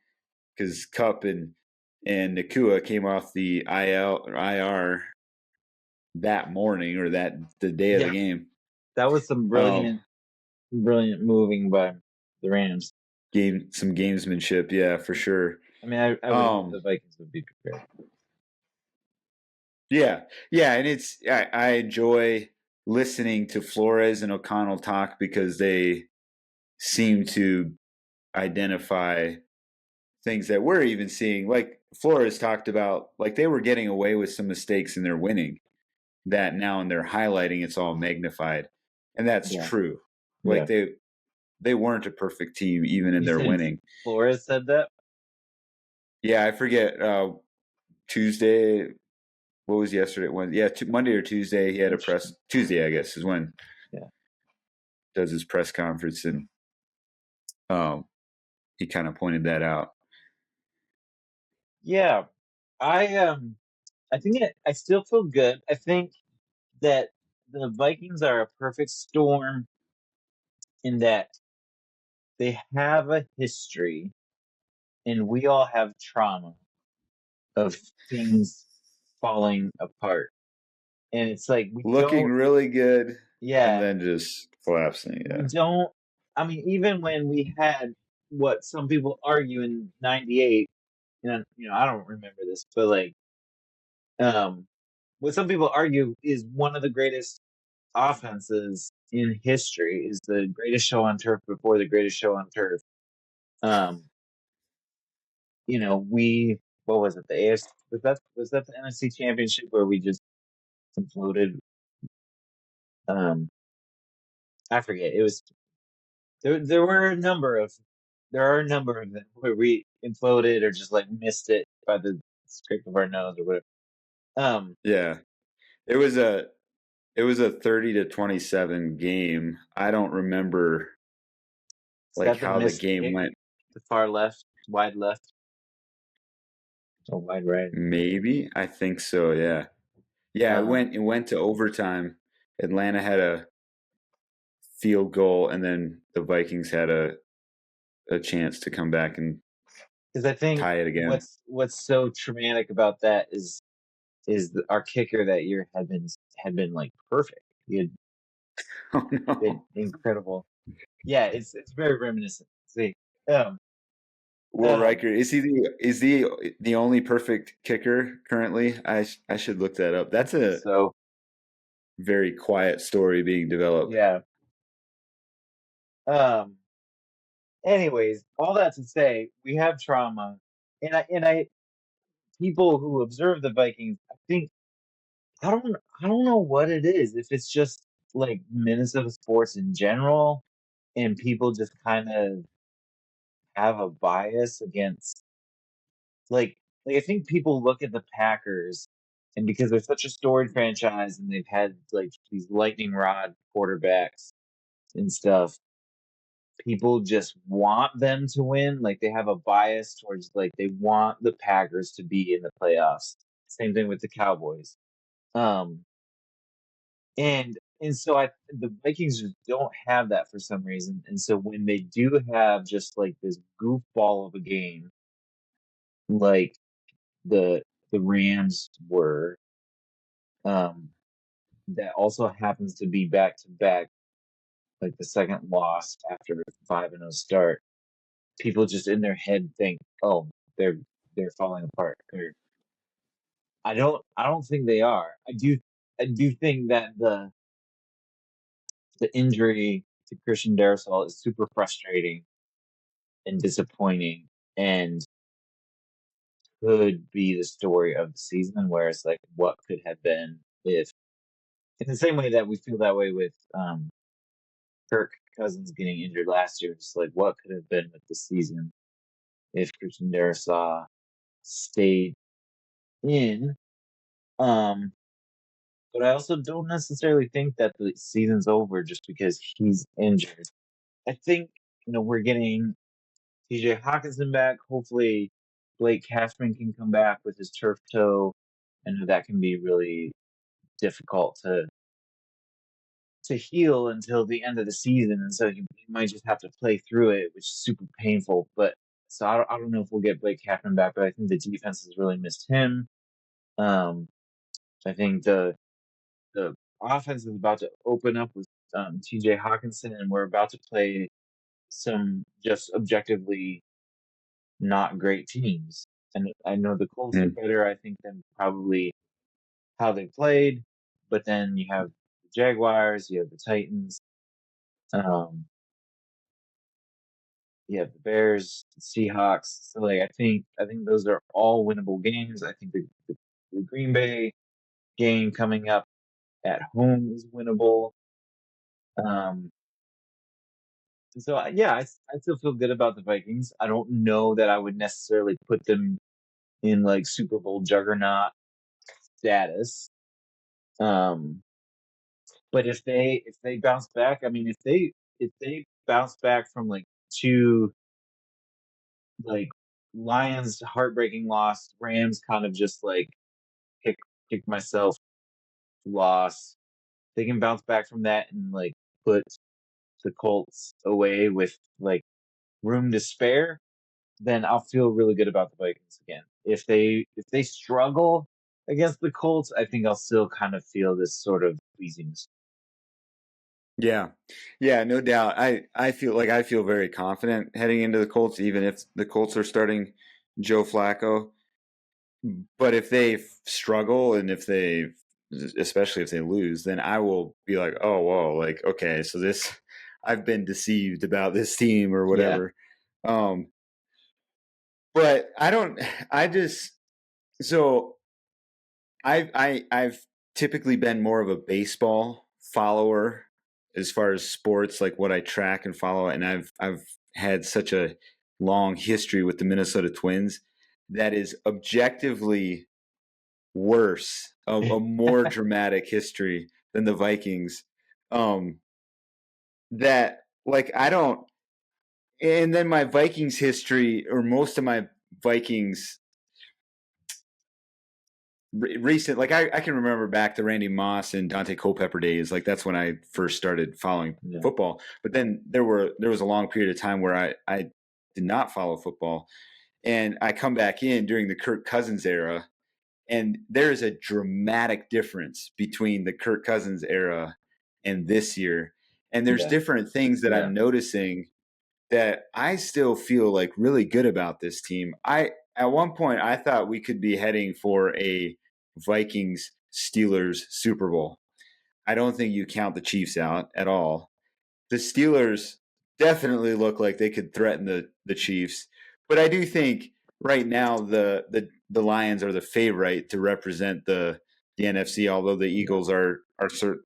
because Cup and Nakua came off the IR that morning or the day of the Yeah. game. That was some Um, brilliant moving by the Rams. some gamesmanship, yeah, for sure. I mean, I would hope the Um, Vikings would be prepared. yeah, yeah, and I enjoy listening to Flores and O'Connell talk because they seem to identify things that we're even seeing. Like Flores talked about, like they were getting away with some mistakes in their winning that now in their highlighting it's all magnified, and that's Yeah. true. Like Yeah. they weren't a perfect team even in You their said winning. Flores said that? Yeah, I forget Tuesday. What was yesterday? Monday or Tuesday. He had a press. Tuesday, I guess, is when Yeah. does his press conference, and um, he kind of pointed that out. Yeah. I think I still feel good. I think that the Vikings are a perfect storm in that they have a history and we all have trauma of things falling apart. And it's like we Looking don't, really good, and yeah, then just collapsing. we Yeah. don't. I mean, even when we had what some people argue in '98, and I don't remember this, but like, um, what some people argue is one of the greatest offenses in history, is the greatest show on turf before the greatest show on turf. Um, we what was it? The AFC, was that the NFC Championship where we just imploded? Um, I forget. It was there. There are a number of them where we imploded or just like missed it by the scrape of our nose or whatever. Um, Yeah. It was a 30-27 game. I don't remember is like that the how the missed game kick, went. the far left, wide left, or wide right? Maybe I think so. Yeah, yeah. Um, It went to overtime. Atlanta had a field goal, and then the Vikings had a chance to come back and because I think tie it again. what's so traumatic about that is our kicker that year had been like perfect. He had Oh been no! incredible. Yeah, it's very reminiscent. See, um, Will um, Riker is the only perfect kicker currently? I should look that up. I That's think a so. very quiet story being developed. Yeah. Um. Anyways, all that to say, we have trauma, and I people who observe the Vikings, I think I don't know what it is. If it's just like Minnesota sports in general, and people just kind of have a bias against like I think people look at the Packers, and because they're such a storied franchise and they've had like these lightning rod quarterbacks and stuff, people just want them to win. Like they have a bias towards like they want the Packers to be in the playoffs. Same thing with the Cowboys. Um and so the Vikings just don't have that for some reason. And so when they do have just like this goofball of a game, like the the Rams were, um, that also happens to be back to back, like the second loss after 5-0 start. People just in their head think, "Oh, they're falling apart." I don't think they are. I do think that the injury to Christian Darrisaw is super frustrating and disappointing, and could be the story of the season, where it's like, what could have been if, in the same way that we feel that way with Kirk Cousins getting injured last year, just like what could have been with the season if Christian Darrisaw stayed in. Um, but I also don't necessarily think that the season's over just because he's injured. I think we're getting TJ Hawkinson back. Hopefully, Blake Cashman can come back with his turf toe. I know that can be really difficult to heal until the end of the season, and so you might just have to play through it, which is super painful. But so I don't know if we'll get Blake Kaplan back, but I think the defense has really missed him. Um, I think the offense is about to open up with T.J. Hawkinson, and we're about to play some just objectively not great teams. And I know the Colts are Mm. better, I think, than probably how they played. But then you have the Jaguars, you have the Titans, um, you have the Bears, the Seahawks. So like I think those are all winnable games. I think the Green Bay game coming up at home is winnable. Um, so yeah, I still feel good about the Vikings. I don't know that I would necessarily put them in like Super Bowl juggernaut status. Um, but if they bounce back, I mean, if they bounce back from like two like Lions heartbreaking loss, Rams kind of just like kick kick myself loss. They can bounce back from that and like put the Colts away with like room to spare, then I'll feel really good about the Vikings again. If they struggle against the Colts, I think I'll still kind of feel this sort of queasiness. Yeah. Yeah, no doubt. I feel very confident heading into the Colts, even if the Colts are starting Joe Flacco. But if they struggle and especially if they lose, then I will be like, oh, whoa, like, okay, so I've been deceived about this team or Yeah, whatever. Um, but I don't, I just, so I've typically been more of a baseball follower as far as sports, like what I track and follow. And I've had such a long history with the Minnesota Twins that is objectively worse, a more dramatic history than the Vikings. Um, that like I don't, and then my Vikings history or most of my Vikings recent, like I can remember back to Randy Moss and Dante Culpepper days. Like that's when I first started following yeah, football. But then there was a long period of time where I did not follow football, and I come back in during the Kirk Cousins era. And there is a dramatic difference between the Kirk Cousins era and this year. And there's yeah, different things that yeah, I'm noticing that I still feel like really good about this team. I At one point I thought we could be heading for a Vikings Steelers Super Bowl. I don't think you count the Chiefs out at all. The Steelers definitely look like they could threaten the Chiefs, but I do think right now the Lions are the favorite to represent the NFC. Although the yeah. Eagles are certain,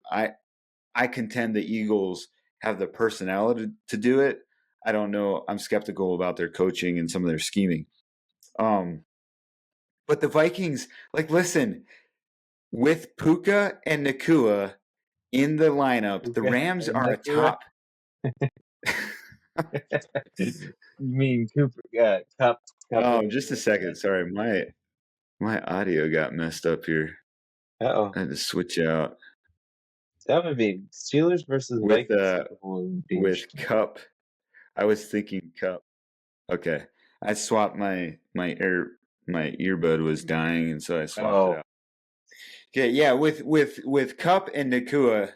I contend the Eagles have the personality to do it. I don't know. I'm skeptical about their coaching and some of their scheming. Um, but the Vikings, like, listen, with Puka and Nakua in the lineup, the Puka Rams and are a Nakua. top. You mean Cooper? Cup and Just a second. Sorry, my audio got messed up here. oh, I had to switch out that would be Steelers versus with Vikings Super Bowl would be with interesting. Cup. I was thinking Cup. Okay, I swapped my earbud was dying, and so I swapped it Oh, out. Okay, yeah, with Cup and Nakua,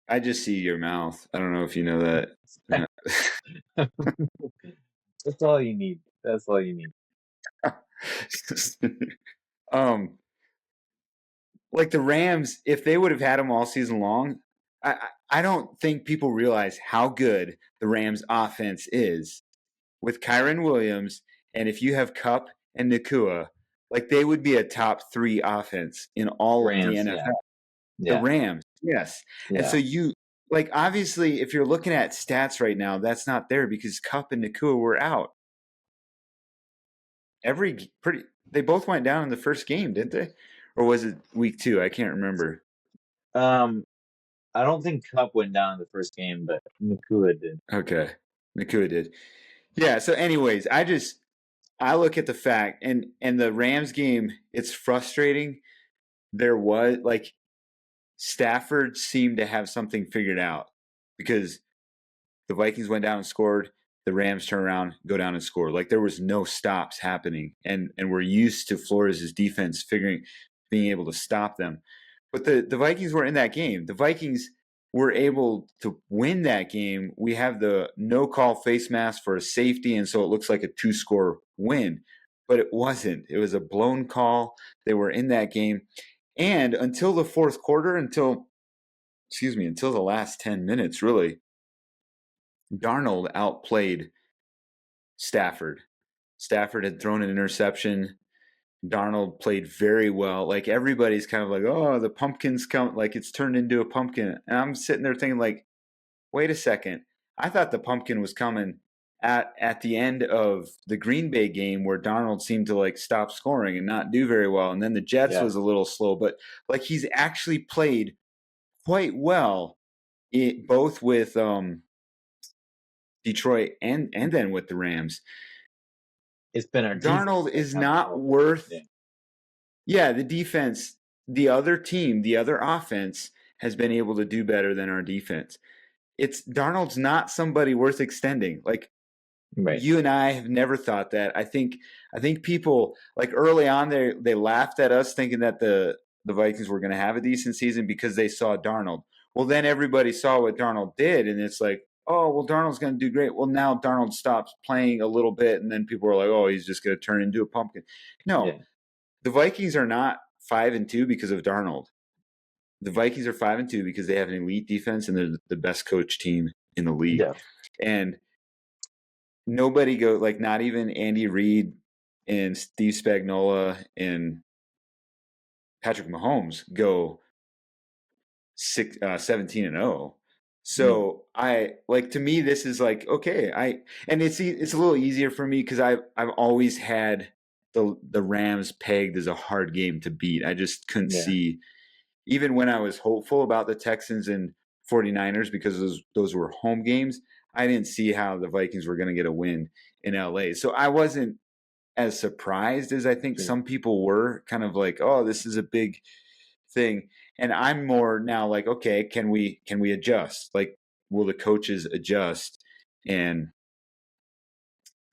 I just see your mouth. I don't know if you know that. that's all you need. That's all you need. um, like the Rams, if they would have had him all season long, I don't think people realize how good the Rams offense is with Kyron Williams, and if you have Cup and Nakua, like they would be a top three offense in all of the Rams, yeah, NFL. The yeah, Rams, yes. And so yeah. you like obviously if you're looking at stats right now, that's not there because Cup and Nakua were out. They both went down in the first game, didn't they? Or was it week two? I can't remember. Um, I don't think Cup went down in the first game, but Nakua did. Okay. Nakua did. Yeah, so anyways, I look at the fact and the Rams game, it's frustrating. There was like Stafford seemed to have something figured out because the Vikings went down and scored. The Rams turn around, go down and score. Like there was no stops happening, and we're used to Flores' defense being able to stop them. But the Vikings were in that game. The Vikings were able to win that game. We have the no call face mask for a safety, and so it looks like a 2-score win. But it wasn't. It was a blown call. They were in that game. And until the fourth quarter, until the last 10 minutes, really, Darnold outplayed Stafford. Stafford had thrown an interception. Darnold played very well. Like everybody's kind of like, oh, the pumpkin's come, like it's turned into a pumpkin. And I'm sitting there thinking, like, wait a second. I thought the pumpkin was coming at the end of the Green Bay game where Darnold seemed to like stop scoring and not do very well. And then the Jets was a little slow, but like he's actually played quite well, both with Detroit and then with the Rams. It's been our Darnold is not worth. Yeah, the defense, the other team, the other offense has been able to do better than our defense. It's Darnold's not somebody worth extending. Like Right. You and I have never thought that. I think people like early on they laughed at us thinking that the Vikings were going to have a decent season because they saw Darnold. Well, then everybody saw what Darnold did, and it's like, oh, well, Darnold's going to do great. Well, now Darnold stops playing a little bit, and then people are like, oh, he's just going to turn into a pumpkin. No, the Vikings are not 5-2 because of Darnold. The Vikings are 5-2 because they have an elite defense and they're the best coach team in the league. Yeah. And nobody like not even Andy Reid and Steve Spagnuolo and Patrick Mahomes go 17-0. So to me, this is like, okay, and it's a little easier for me because I've always had the Rams pegged as a hard game to beat. I just couldn't see, even when I was hopeful about the Texans and 49ers because those were home games, I didn't see how the Vikings were going to get a win in LA. So I wasn't as surprised as I think some people were, kind of like, oh, this is a big thing. And I'm more now like, okay, can we adjust? Like, will the coaches adjust and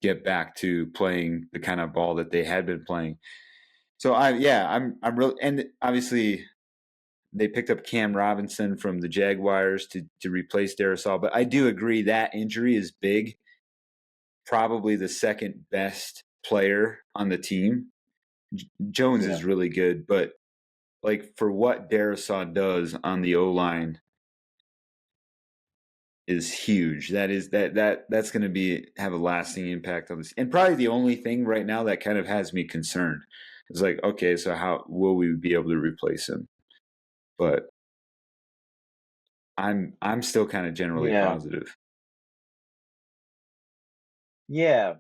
get back to playing the kind of ball that they had been playing? So I'm really, and obviously they picked up Cam Robinson from the Jaguars to replace Deshaun, but I do agree that injury is big. Probably the second best player on the team. Jones is really good, but like for what Deshaun does on the O-line is huge. That's going to have a lasting impact on this. And probably the only thing right now that kind of has me concerned is like, okay, so how will we be able to replace him? But I'm still kind of generally positive. Yeah.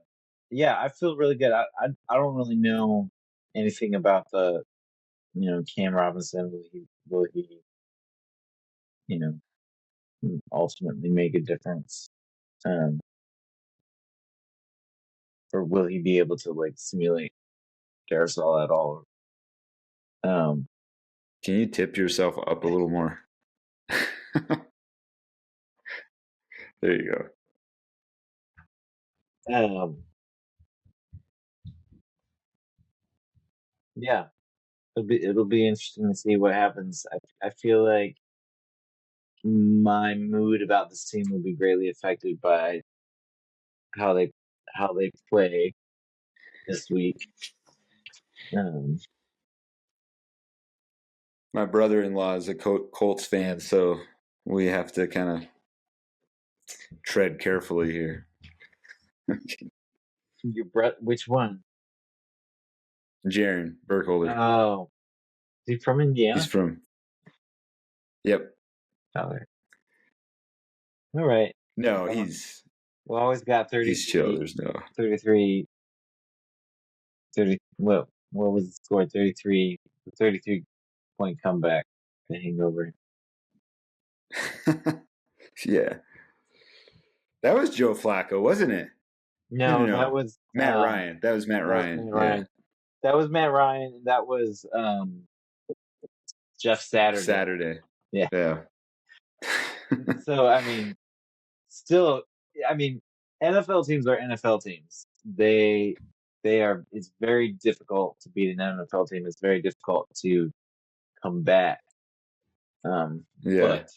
I feel really good. I don't really know anything about the Cam Robinson. Will he ultimately make a difference? Or will he be able to like simulate Darasol at all? Can you tip yourself up a little more? There you go. Yeah, it'll be interesting to see what happens. I feel like my mood about this team will be greatly affected by how they play this week. My brother-in-law is a Colts fan, so we have to kind of tread carefully here. Which one? Jaron Burkholder. Oh, is he from Indiana? He's from. Yep. All right. No, he's. Well, always got 33. He's chill. There's no 33. 30. What was the score? 33 point comeback. The hangover. Yeah. That was Joe Flacco, wasn't it? No, that was Matt Ryan. That was Matt Ryan. That was Matt Ryan. That was Jeff Saturday. Yeah. Yeah. So I mean, still, I mean, NFL teams are NFL teams. They are. It's very difficult to beat an NFL team. It's very difficult to come back. Yeah. But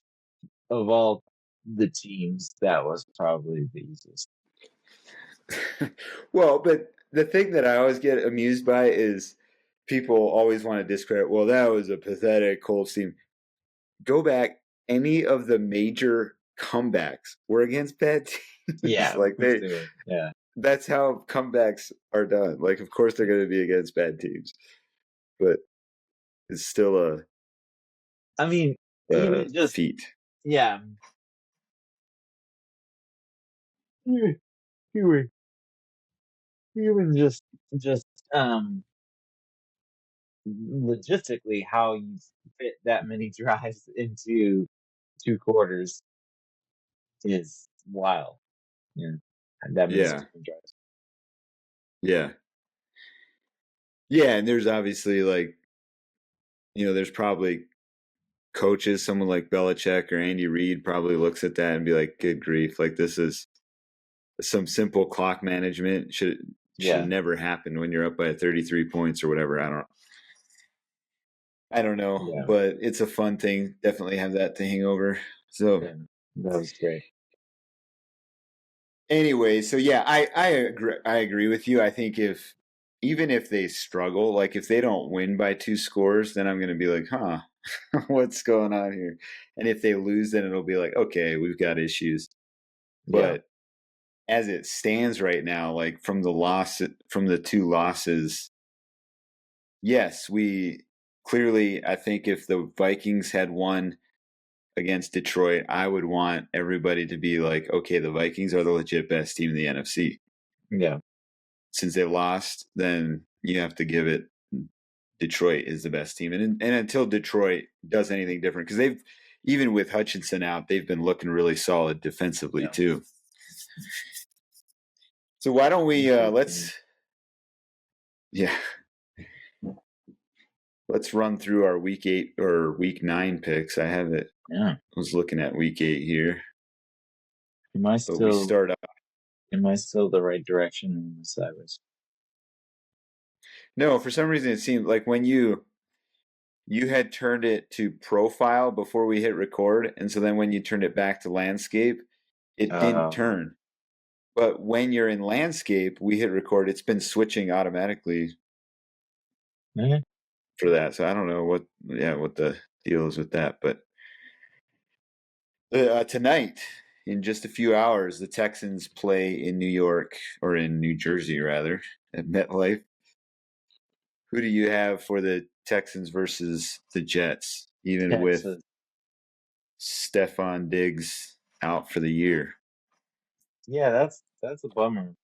of all the teams, that was probably the easiest. Well, but the thing that I always get amused by is people always want to discredit, well, that was a pathetic Colts team. Go back, any of the major comebacks were against bad teams. Yeah, of Like course they were. Yeah. that's how comebacks are done. Like, of course they're going to be against bad teams, but it's still I mean, a even just feat. yeah, even even even just um logistically how you fit that many drives into 2 quarters is wild. Yeah, and that many Yeah. scoring drives. Yeah. Yeah. And there's obviously like, there's probably coaches, someone like Belichick or Andy Reid probably looks at that and be like, good grief, like this is some simple clock management should Yeah, have never happened when you're up by 33 points or whatever. I don't know, yeah, but it's a fun thing. Definitely have that to hang over. So yeah. That was great. anyway, so yeah, I agree with you. I think if even if they struggle, like if they don't win by 2 scores, then I'm gonna be like, huh, what's going on here? And if they lose, then it'll be like, okay, we've got issues. Yeah, But as it stands right now, like from the 2 losses, yes, we clearly, I think if the Vikings had won against Detroit, I would want everybody to be like, okay, the Vikings are the legit best team in the NFC. yeah, Since they lost, then you have to give it Detroit is the best team. And until Detroit does anything different, because they've, even with Hutchinson out, they've been looking really solid defensively yeah. too. So why don't we, Unfortunately. yeah, let's run through our week 8 or week 9 picks. I have it. Yeah. I was looking at week 8 here, Am I but we still start off. am I still the right direction or am I sideways? No, for some reason it seemed like when you had turned it to profile before we hit record, and so then when you turned it back to landscape, it didn't Uh, turn. But when you're in landscape, we hit record. It's been switching automatically yeah. for that. So I don't know what the deal is with that. But tonight, in just a few hours, the Texans play in New York, or in New Jersey rather, at MetLife. Who do you have for the Texans versus the Jets, even with Texas. Stefon Diggs out for the year? Yeah, that's a bummer.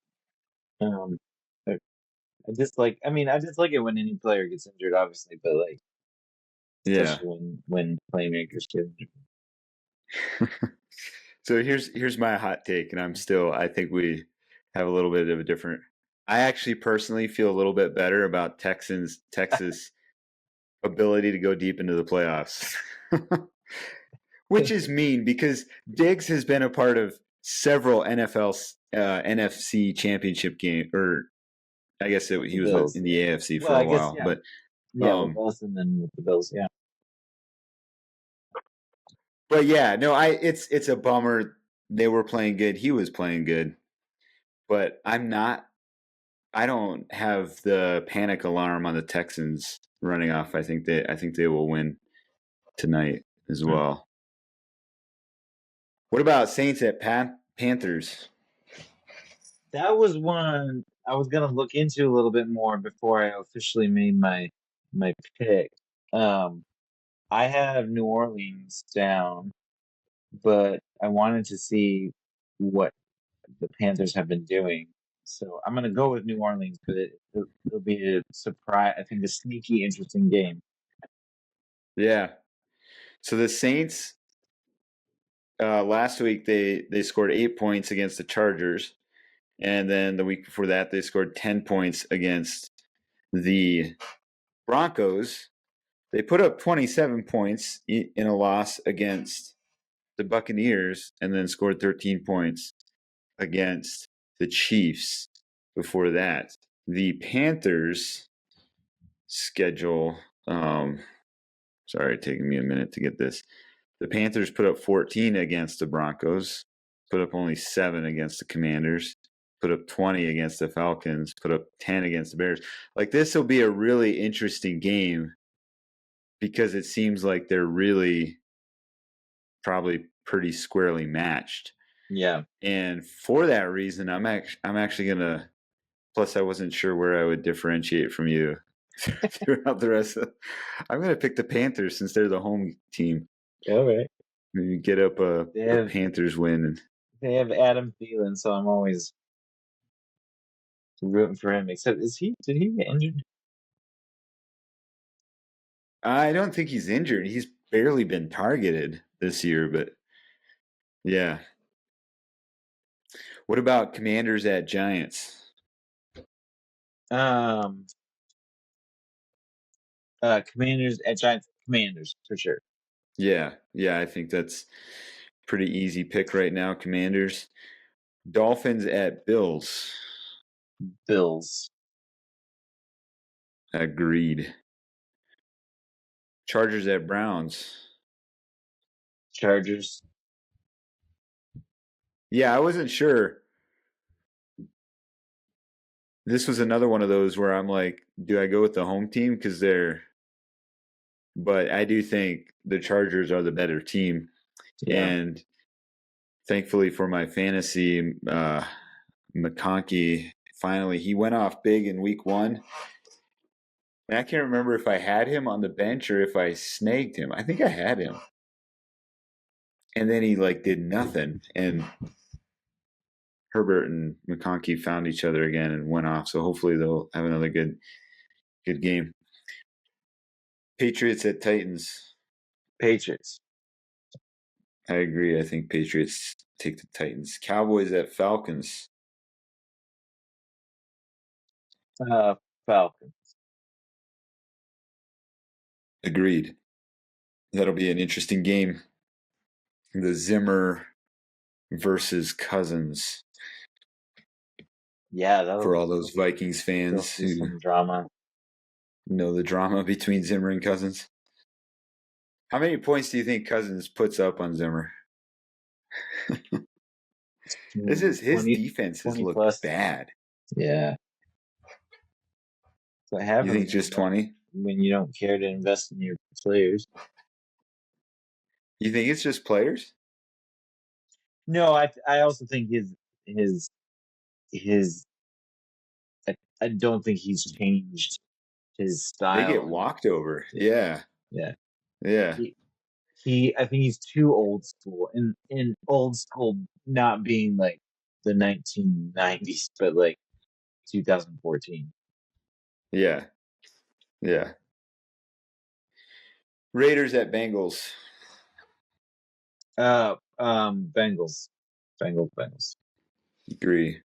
Um, I, I just like. I mean, I just like it when any player gets injured, obviously, but like, Yeah. especially when playmakers get injured. So here's my hot take, and I think we have a little bit of a different. I actually personally feel a little bit better about Texas ability to go deep into the playoffs, which is mean because Diggs has been a part of several NFL NFC championship game, or I guess With the he was Bills, in yeah. the AFC Well, for I a guess while, yeah, but yeah, with um, us and then with the Bills, yeah. but yeah, no, it's a bummer. They were playing good. He was playing good, but I don't have the panic alarm on the Texans running off. I think they will win tonight as Hmm. well. What about Saints at Panthers? That was one I was gonna look into a little bit more before I officially made my pick. Um, I have New Orleans down, but I wanted to see what the Panthers have been doing. So I'm gonna go with New Orleans, but it'll be a surprise. I think a sneaky, interesting game. Yeah. So the Saints last week they scored 8 points against the Chargers, and then the week before that they scored 10 points against the Broncos. They put up 27 points in a loss against the Buccaneers and then scored 13 points against the Chiefs before that. The Panthers schedule, sorry, taking me a minute to get this. The Panthers put up 14 against the Broncos, put up only 7 against the Commanders, put up 20 against the Falcons, put up 10 against the Bears. Like, this will be a really interesting game because it seems like they're really probably pretty squarely matched. Yeah. And for that reason, I'm actually gonna. Plus, I wasn't sure where I would differentiate from you throughout the rest of. I'm gonna pick the Panthers since they're the home team. All right. Maybe get up a Panthers win. They have Adam Thielen, so I'm always rooting for him. Except, did he get injured? I don't think he's injured. He's barely been targeted this year, but yeah. What about Commanders at Giants? Commanders at Giants. Commanders for sure. Yeah, I think that's pretty easy pick right now. Commanders. Dolphins at Bills. Bills. Agreed. Chargers at Browns. Chargers. Yeah, I wasn't sure. This was another one of those where I'm like, do I go with the home team because but I do think the Chargers are the better team. Yeah. And thankfully for my fantasy, McConkey, finally, he went off big in week 1. And I can't remember if I had him on the bench or if I snagged him. I think I had him. And then he did nothing. And Herbert and McConkey found each other again and went off. So hopefully they'll have another good game. Patriots at Titans. Patriots. I agree. I think Patriots take the Titans. Cowboys at Falcons. Falcons. Agreed. That'll be an interesting game. The Zimmer versus Cousins. Yeah, for all those Vikings fans who some drama. know the drama between Zimmer and Cousins. How many points do you think Cousins puts up on Zimmer? His 20, defense has looked plus. bad. Yeah. So I You think just 20? When you don't care to invest in your players. You think it's just players? No, I also think his I don't think he's changed his style. They get walked over. Yeah. Yeah. I think he's too old school, and old school not being like the 1990s, but like 2014. Yeah. Raiders at Bengals. Bengals. Agree.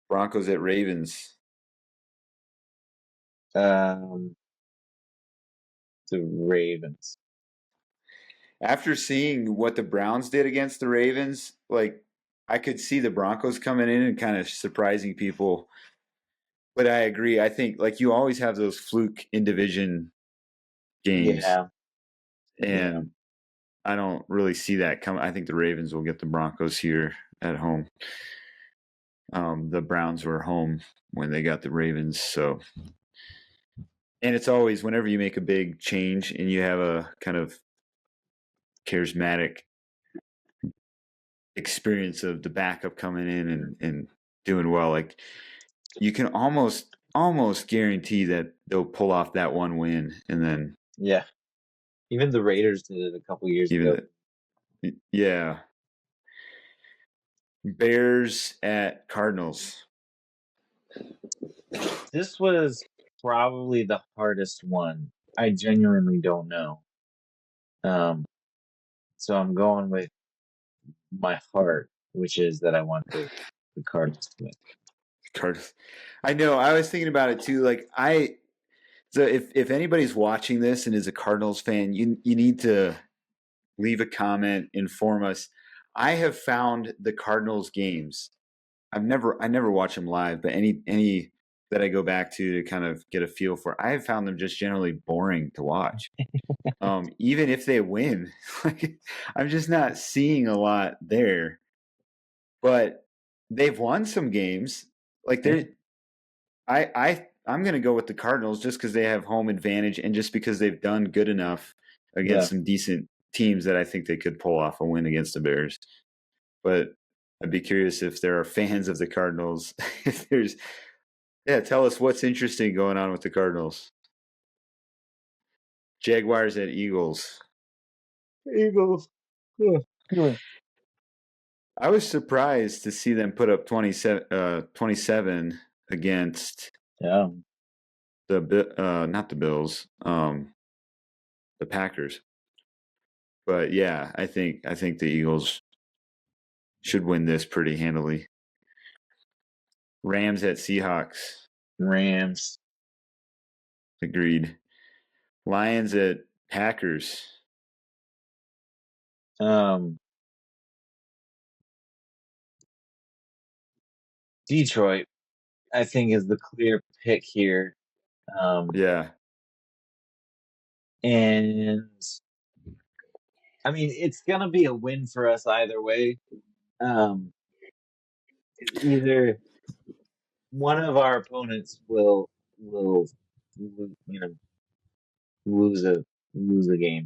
Broncos at Ravens. The Ravens. After seeing what the Browns did against the Ravens, I could see the Broncos coming in and kind of surprising people. But I agree. I think you always have those fluke in division games. Yeah. And I don't really see that coming. I think the Ravens will get the Broncos here at home. The Browns were home when they got the Ravens. So, and it's always whenever you make a big change and you have a kind of charismatic experience of the backup coming in and doing well, you can almost guarantee that they'll pull off that one win. And then even the Raiders did it a couple years ago. Yeah. Bears at Cardinals. This was probably the hardest one. I genuinely don't know. So I'm going with my heart, which is that I want the Cardinals to win. Cardinals. I know. I was thinking about it too. So if anybody's watching this and is a Cardinals fan, you need to leave a comment, inform us. I have found the Cardinals games. I never watch them live, but any that I go back to kind of get a feel for, I have found them just generally boring to watch. Even if they win, like I'm just not seeing a lot there. But they've won some games. Like Yeah. I'm going to go with the Cardinals just because they have home advantage and just because they've done good enough Yeah. against some decent teams that I think they could pull off a win against the Bears. But I'd be curious if there are fans of the Cardinals. If there's, tell us what's interesting going on with the Cardinals. Jaguars at Eagles. Eagles. Yeah. I was surprised to see them put up 27 against Yeah. not the Bills, the Packers. But yeah, I think the Eagles should win this pretty handily. Rams at Seahawks. Rams. Agreed. Lions at Packers. Detroit, I think, is the clear pick here. Yeah. And I mean, it's gonna be a win for us either way. Um, Either one of our opponents will you know lose a game,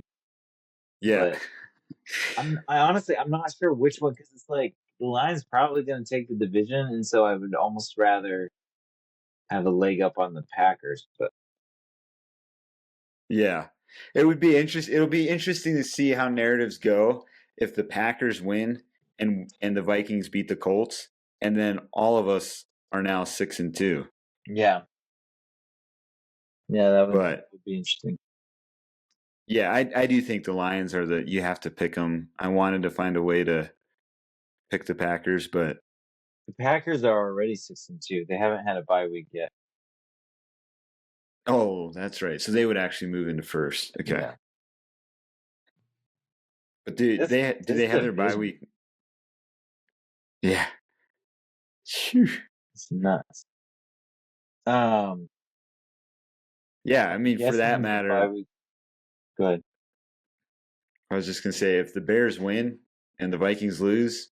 Yeah. but I honestly I'm not sure which one because it's like the Lions probably going to take the division, and so I would almost rather have a leg up on the Packers. But Yeah. It'll be interesting to see how narratives go if the Packers win and the Vikings beat the Colts, and then all of us are now 6-2. yeah, that But would be interesting. yeah, I do think the Lions are you have to pick them. I wanted to find a way to pick the Packers, but The Packers are already 6-2. They haven't had a bye week yet. oh, that's right. So they would actually move into first. Okay. Yeah, But do this they have their bye division week? Yeah. Phew. is nuts. Um, Yeah, I I'm mean, for that guessing the bye matter, week. Good. I was just gonna say if the Bears win and the Vikings lose,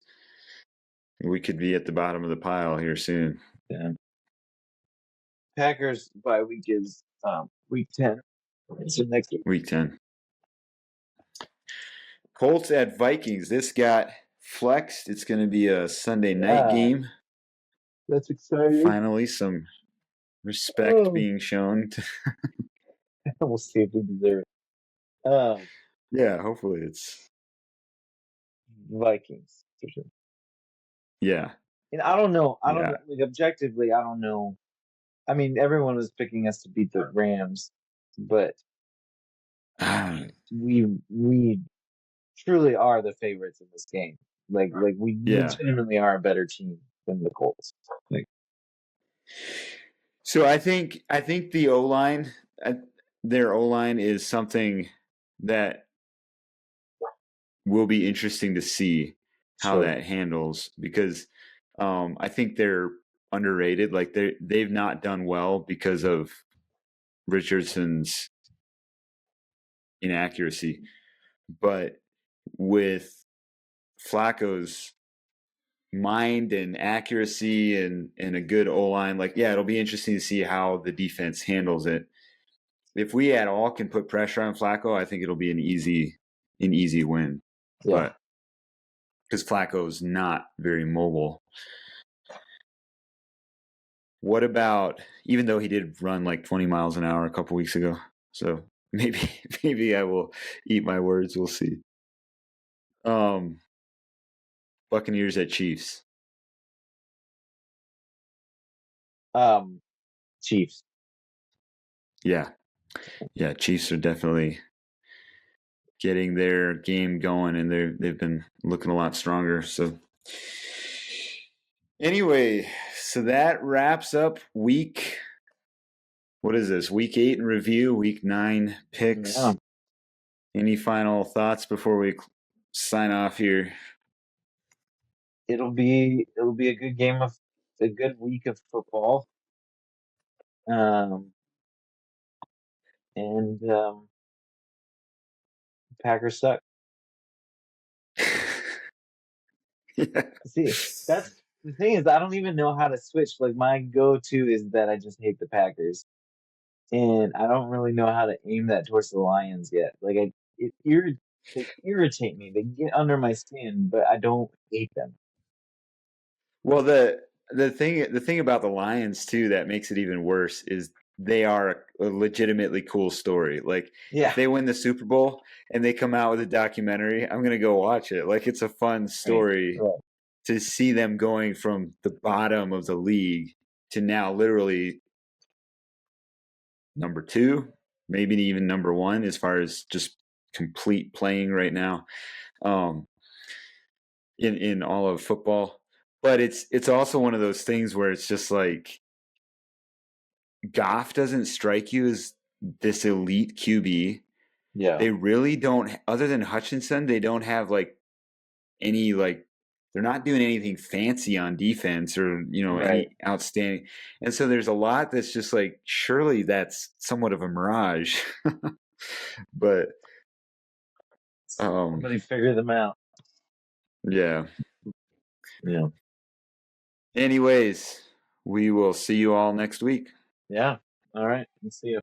we could be at the bottom of the pile here soon. Yeah. Packers bye week is week 10. So next week. Week 10. Colts at Vikings. This got flexed. It's going to be a Sunday night Yeah, game. that's exciting. Finally, some respect Oh, being shown. we'll see if we deserve it. Yeah, hopefully it's. Vikings for sure. Yeah, And I don't know. I don't yeah. know. Like objectively, I don't know. I mean, everyone was picking us to beat the Rams, but we truly are the favorites in this game. Like we Yeah. legitimately are a better team than the Colts. Like So I think the O line, their O line is something that will be interesting to see how sure. that handles because I think they're underrated. Like they've not done well because of Richardson's inaccuracy, but with Flacco's mind and accuracy and a good O line, like yeah, it'll be interesting to see how the defense handles it. If we at all can put pressure on Flacco, I think it'll be an easy win. Yeah. But because Flacco's not very mobile. What about even though he did run like 20 miles an hour a couple weeks ago? So maybe I will eat my words. We'll see. Buccaneers at Chiefs. Chiefs. Yeah. Yeah, Chiefs are definitely getting their game going and they've been looking a lot stronger. So anyway, so that wraps up week What is this? Week 8 in review, week 9 Yeah, picks. Any final thoughts before we sign off here? it'll be a good week of football. Um, and Packers suck. Yeah. See, that's the thing is I don't even know how to switch. Like my go-to is that I just hate the Packers, and I don't really know how to aim that towards the Lions yet. Like they irritate me. They get under my skin, but I don't hate them. Well, the thing about the Lions too that makes it even worse is they are a legitimately cool story. Like if Yeah, they win the Super Bowl and they come out with a documentary, I'm gonna go watch it. Like it's a fun right, story right. to see them going from the bottom of the league to now literally number 2, maybe even number 1 as far as just complete playing right now. Um, in all of football. But it's also one of those things where it's just like Goff doesn't strike you as this elite QB. Yeah, They really don't, other than Hutchinson, they don't have like any like they're not doing anything fancy on defense or right. any outstanding. And so there's a lot that's just like surely that's somewhat of a mirage. But um Somebody figure them out. yeah. Yeah, Anyways, we will see you all next week. yeah. All right. Let's see you.